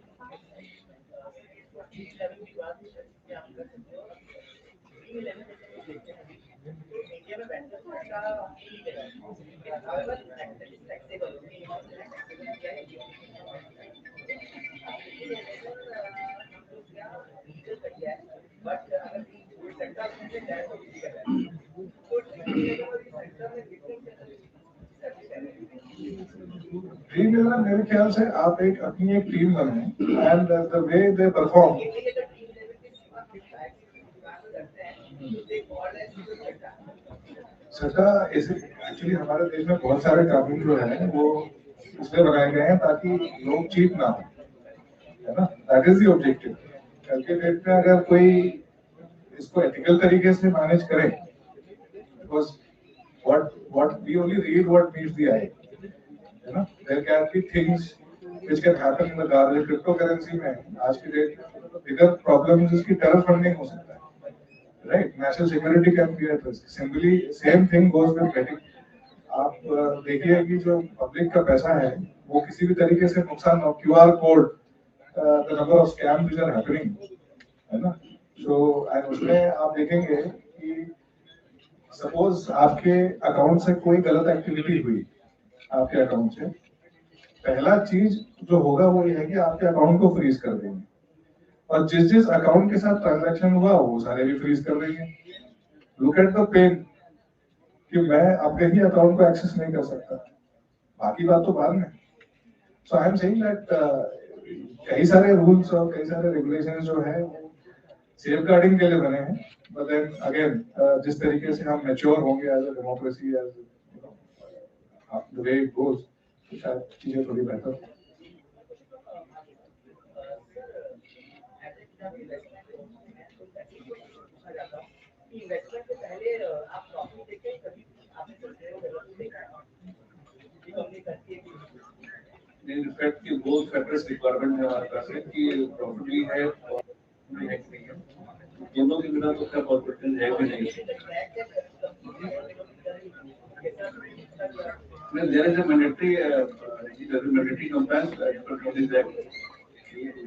Dream eleven मेरे ख्याल से आप एक अपनी एक टीम बने and the way they perform. सटा एक्चुअली हमारे देश में बहुत सारे कानून जो है वो इसलिए बनाए गए हैं ताकि लोग चीट ना हो, है ना. That is the objective. कल के डेट में अगर कोई इसको एथिकल तरीके से मैनेज करे, because what we only read what meets the eye, है ना. There can be things which can happen in the dark crypto currency में आज की डेट में बिगर प्रॉब्लम जिसकी टेरर फंडिंग हो सकता है, right. National security can be at risk. Simply same thing goes with betting. आप देखिए कि जो पब्लिक का पैसा है वो किसी भी तरीके से नुकसान हो. QR code, the number of scam which are happening, है ना. सो एंड उसमें आप देखेंगे कि सपोज आपके अकाउंट से कोई गलत एक्टिविटी हुई आपके अकाउंट से, पहला चीज जो होगा वो ये है कि आपके अकाउंट को फ्रीज कर देंगे और जिस जिस अकाउंट के साथ ट्रांजैक्शन हुआ वो सारे भी फ्रीज कर देंगे. लुक एट द पेन कि मैं अपने ही अकाउंट को एक्सेस नहीं कर सकता, बाकी बात तो बाद में. सो आई एम सेइंग दैट कई सारे रूल्स और कई सारे रेगुलेशंस जो है वो सेफ गार्डिंग के लिए बने हैं. बट देन अगेन जिस तरीके से हम मैच्योर होंगे as a democracy, as you know the way it goes, तो शायद चीजें थोड़ी बेहतर. In fact, कि both factors requirement है हमारे पास है कि प्रॉफिट भी है और नहीं है. दोनों के बिना तो क्या पॉसिबिलिटी है भी नहीं. There is a mandatory compliance as per Police Act.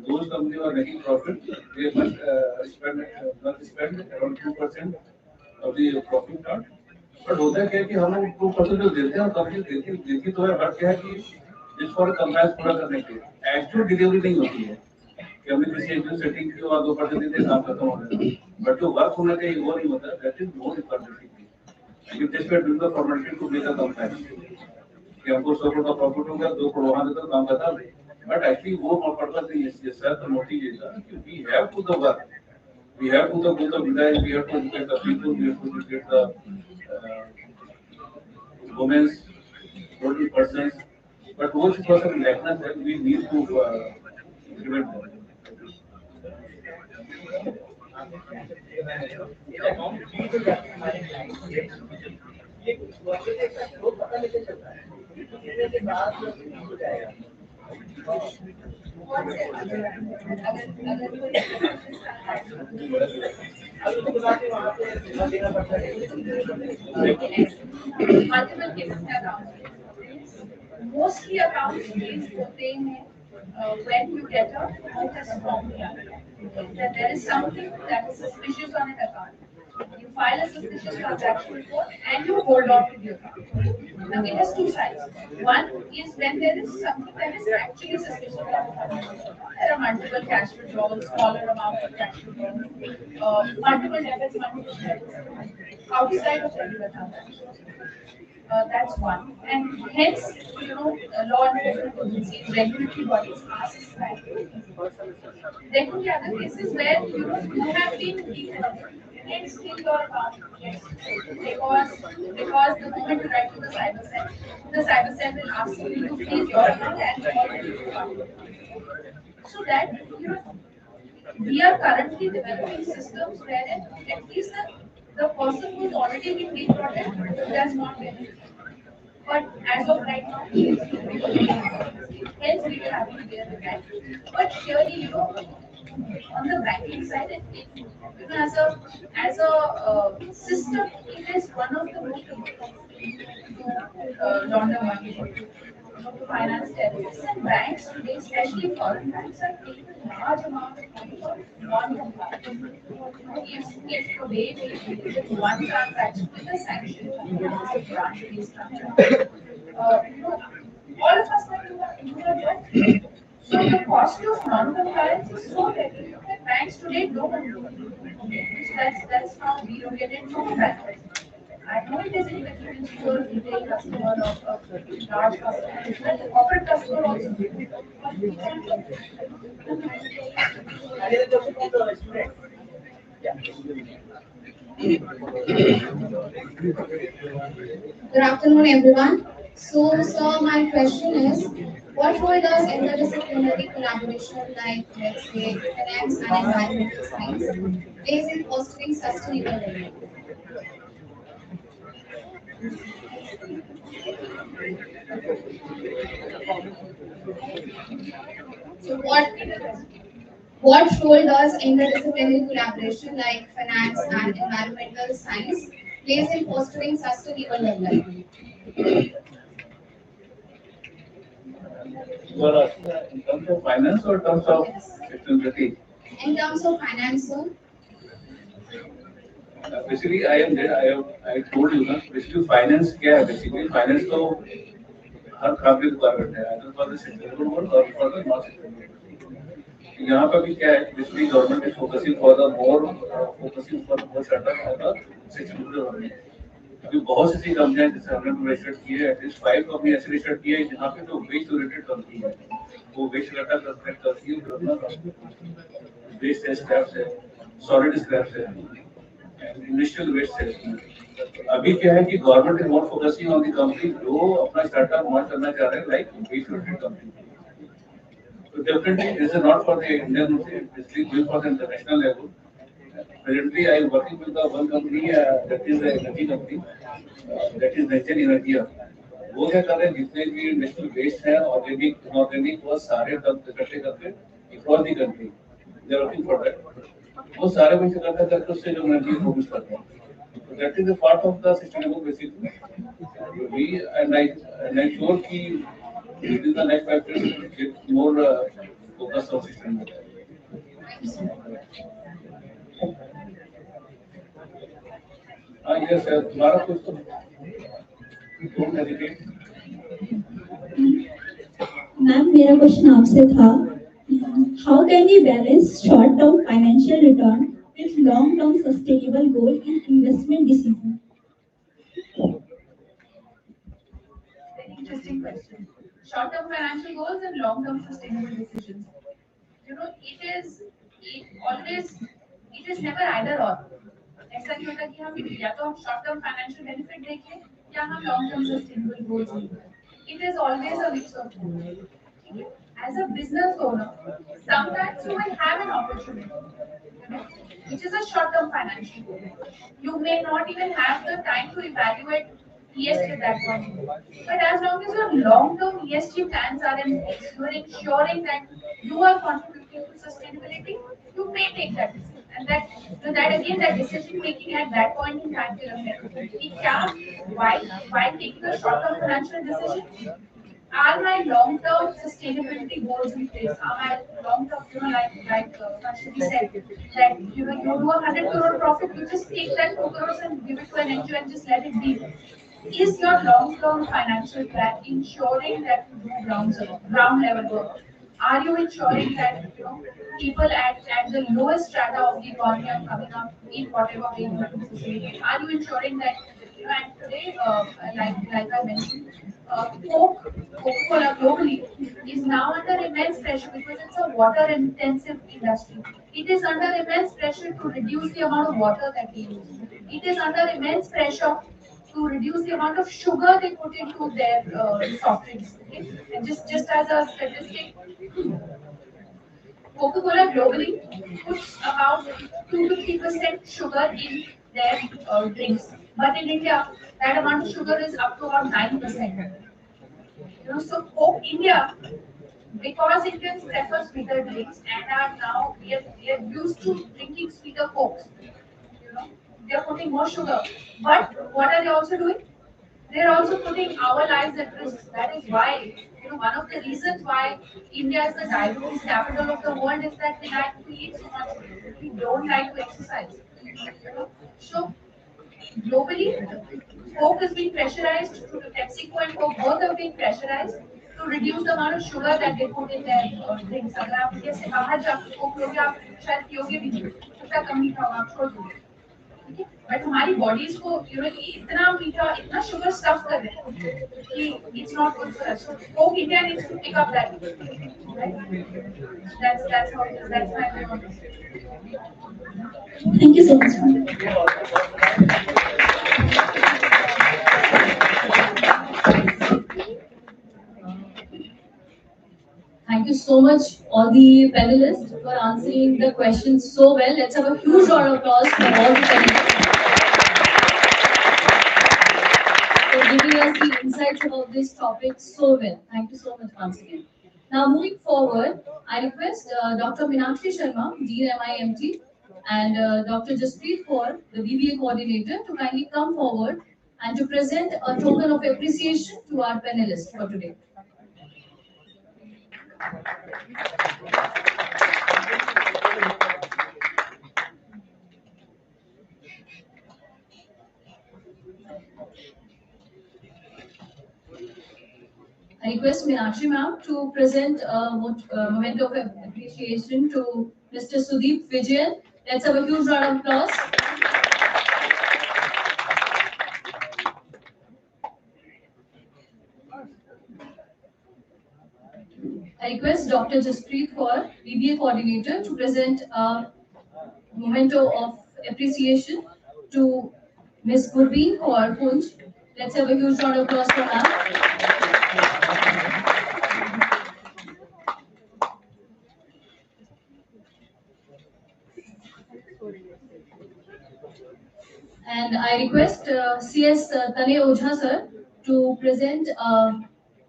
Those companies are making profit, they must spend around 2% of the profit part. But होता क्या है कि हम लोग 2% जो देते हैं, कंपनी देती तो है, बट क्या है कि जिसको कंप्लायंस पूरा करने के एक्चुअल डिलीवरी नहीं होती है कि हमने किसी एक सेटिंग की और 2% देते काम खत्म हो गया. बट जो वर्क होना चाहिए वो नहीं होता. That is more important. You just were doing the formality to make a compliance. कि हमको 100 करोड़ का प्रॉफिट होगा, 2 करोड़ वहाँ देता काम खत्म. बट एक्चुअली वो पर्पस नहीं है. सर तो मोटिव ये था कि we have to the work, we have to the both of design, we have to educate the people, we have to educate the women, total persons. But वो जो person lackness है, we need to implement that. Mostly accounts freeze होते हैं when you get a notice from the RBI that there is something that is suspicious on an account. You file a suspicious transaction report and you hold on to the account. Now it has two sides. One is when there is something that is actually suspicious on an account. There are multiple cash withdrawals, smaller amounts of cash withdrawals, multiple debits, multiple credits outside of regular transactions. That's one, and hence, law enforcement agencies, regulatory bodies ask that. There could be other cases where you have been defrauded and still your account gets because the moment you write to the cyber cell will ask you to freeze your account and so that we are currently developing systems wherein at least the person who's already been defrauded does not benefit. But as of right now, hence we will have to bear the cash. But surely, on the banking side, as a system, it is one of the most important to launder money, to finance terrorists. And banks today, especially foreign banks, are taking large amount of money for non-compliance. If today we with one transaction with a sanction, it's a branch-based transaction. All of us might do a job. So the cost of non-compliance is so heavy that banks today don't do it. So that's how we look at it from a bank. I know it is indifferent to a retail customer or a large customer, and the corporate customer also. Good afternoon, everyone. So, sir, my question is, what role does interdisciplinary collaboration like, let's say, finance and environmental science plays in fostering sustainable development? So, what role does interdisciplinary collaboration like finance and environmental science plays in fostering sustainable development? Well, in terms of finance or in terms of sustainability? In terms of finance, sir? Basically, I told you ना, basically finance क्या है? Basically, finance तो हर काम की requirement है, either for the sustainable goal or for the not sustainable goal. यहाँ पर भी क्या है? Basically, government is focusing for the more setup of the sustainable development. अभी बहुत सी कंपनियां जैसे हमने रजिस्टर की है, एटलीस्ट 5 कंपनी ऐसे रजिस्टर की है जहाँ पे जो वेस्ट ओरिएंटेड कंपनी है, वो वेस्ट डाटा कलेक्ट करती है, वेस्ट है, स्क्रैप्स है, सॉलिड स्क्रैप्स है, इंडस्ट्रियल वेस्ट है। अभी क्या है कि government is more focusing on the company जो अपना स्टार्टअप लॉन्च करना चाह रहे हैं, like waste oriented company. So definitely this is not for the Indian, it's going for the international level. Presently, I am working with the one company that is the energy company, that is Nature Energy. वो क्या कर रहे हैं, जितने भी industrial waste है, organic, inorganic, वो सारे इकट्ठे करके across the country, they are working for that. वो सारे वेस्ट इकट्ठा करके उससे जो एनर्जी प्रोड्यूस करते हैं। So that is a part of the sustainable basically. We and I sure कि within the next 5 years we get more focus on sustainability. Yes, तुम्हारा कुछ तो don't hesitate. मैम मेरा क्वेश्चन आपसे था, how can we balance short term financial return with long term sustainable goal in investment decision? Interesting question. Short-term financial goals and long-term sustainable decisions. It is never either or. ऐसा नहीं होता कि हम या तो हम short-term financial benefit देखें या हम long-term sustainable goals देखें. It is always a mix of both. As a business owner, sometimes you will have an opportunity, which is a short-term financial goal. You may not even have the time to evaluate ESG at that point. But as long as your long-term ESG plans are in place, you are ensuring that you are contributing to sustainability, you may take that decision. And that decision making at that point in time will affect. Why taking a short-term financial decision? Are my long-term sustainability goals in place? Are my long-term, like Ashwini said, that you do 100 crore profit, you just take that 2 crores and give it to an NGO and just let it be. Is your long-term financial plan ensuring that you do ground level work? Are you ensuring that people at the lowest strata of the economy are coming up in whatever way you want to facilitate? Are you ensuring that and today, like I mentioned, Coca-Cola globally is now under immense pressure because it's a water-intensive industry. It is under immense pressure to reduce the amount of water that they use. It is under immense pressure to reduce the amount of sugar they put into their soft drinks. Okay? And just as a statistic, Coca-Cola globally puts about 2 to 3% sugar in their drinks. But in India, that amount of sugar is up to about 9%. So Coke India because Indians prefer sweeter drinks and are now we are used to drinking sweeter cokes. You know, they are putting more sugar. But what are they also doing? They're also putting our lives at risk. That is why, one of the reasons why India is the diabetes capital of the world is that we like to eat so much. We don't like to exercise. So globally, Coke is being pressurized, PepsiCo and Coke both are being pressurized to reduce the amount of sugar that they put in their drinks. अगर आप India से बाहर जाकर Coke लोगे आप शायद पियोगे भी नहीं, उसका कम मीठा होगा आप छोड़ दोगे. बट हमारी बॉडीज को इतना मीठा इतना शुगर स्टफ कर रहे हैं कि it's not good for us. Coke India needs to pick up that. That's how it is. That's my view on this. Thank you so much. Thank you so much, all the panelists, for answering the questions so well. Let's have a huge round of applause for all the panelists for giving us the insights about this topic so well. Thank you so much once again. Now, moving forward, I request Dr. Meenakshi Sharma, Dean MIMT, and Dr. Jaspreet Kaur, the BBA coordinator, to kindly come forward and to present a token of appreciation to our panelists for today. I request Meenakshi ma'am to present a moment of appreciation to Mr. Sudeep Vijayan. Let's have a huge round of applause. I request Dr. Jaspreet Kaur, BBA coordinator, to present a memento of appreciation to Ms. Gurveen Kaur Punj. Let's have a huge round of applause for her. And I request CS Tane Ojha sir to present a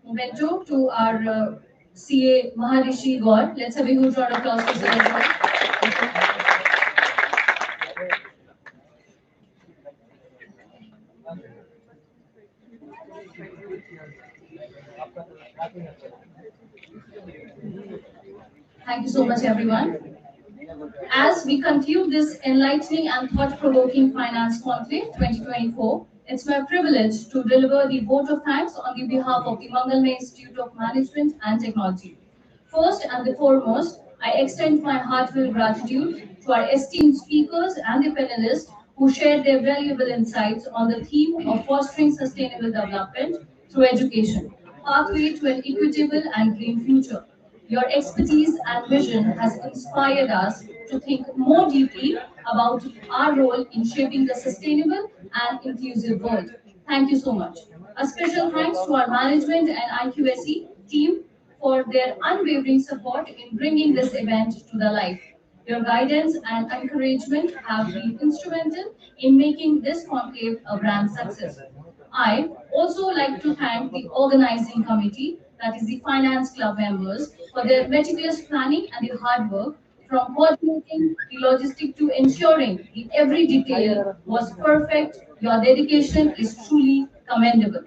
memento to our CA Maharishi God. Let's have a huge round of applause for sir as well. Thank you so much, everyone. As we conclude this enlightening and thought-provoking Finance Conclave 2024, it's my privilege to deliver the vote of thanks on the behalf of the Mangalmay Institute of Management and Technology. First and the foremost, I extend my heartfelt gratitude to our esteemed speakers and the panelists who shared their valuable insights on the theme of fostering sustainable development through education, pathway to an equitable and green future. Your expertise and vision has inspired us to think more deeply about our role in shaping the sustainable and inclusive world. Thank you so much. A special thanks to our management and IQSE team for their unwavering support in bringing this event to the life. Your guidance and encouragement have been instrumental in making this conclave a grand success. I also like to thank the organizing committee, that is the Finance Club members, for their meticulous planning and the hard work, from coordinating the logistic to ensuring the every detail was perfect. Your dedication is truly commendable.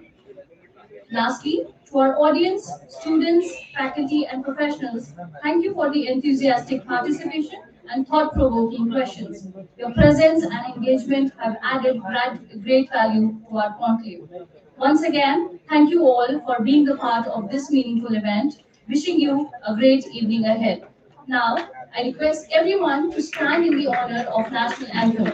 Lastly, to our audience, students, faculty, and professionals, thank you for the enthusiastic participation and thought-provoking questions. Your presence and engagement have added great value to our conclave. Once again, thank you all for being a part of this meaningful event. Wishing you a great evening ahead. Now, I request everyone to stand in the honor of National Anthem.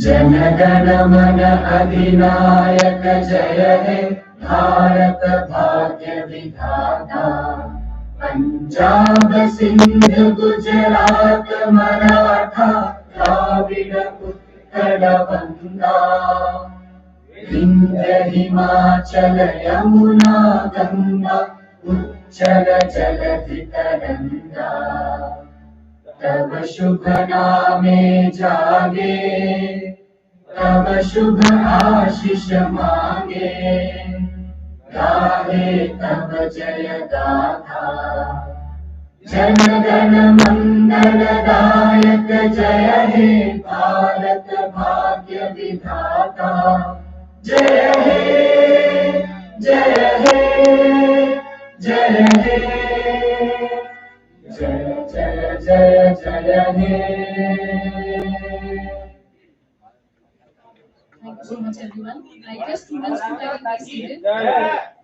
जनगण मन अधिनायक जय हे भारत भाग्य विधाता पंजाब सिंध गुजरात मराठा द्राविड उत्कल बंगा विंध्य हिमाचल यमुना गंगा उच्चल जलधि तरंगा तब शुभ नामे जागे तब शुभ आशीष मांगे, गाहे तब जय गाथा। जन गण मंगल दायक जय हे भारत भाग्य विधाता। जय हे जय हे जय हे, जय जय जय जय हे। Thank you so much, everyone. I request students to kindly be seated.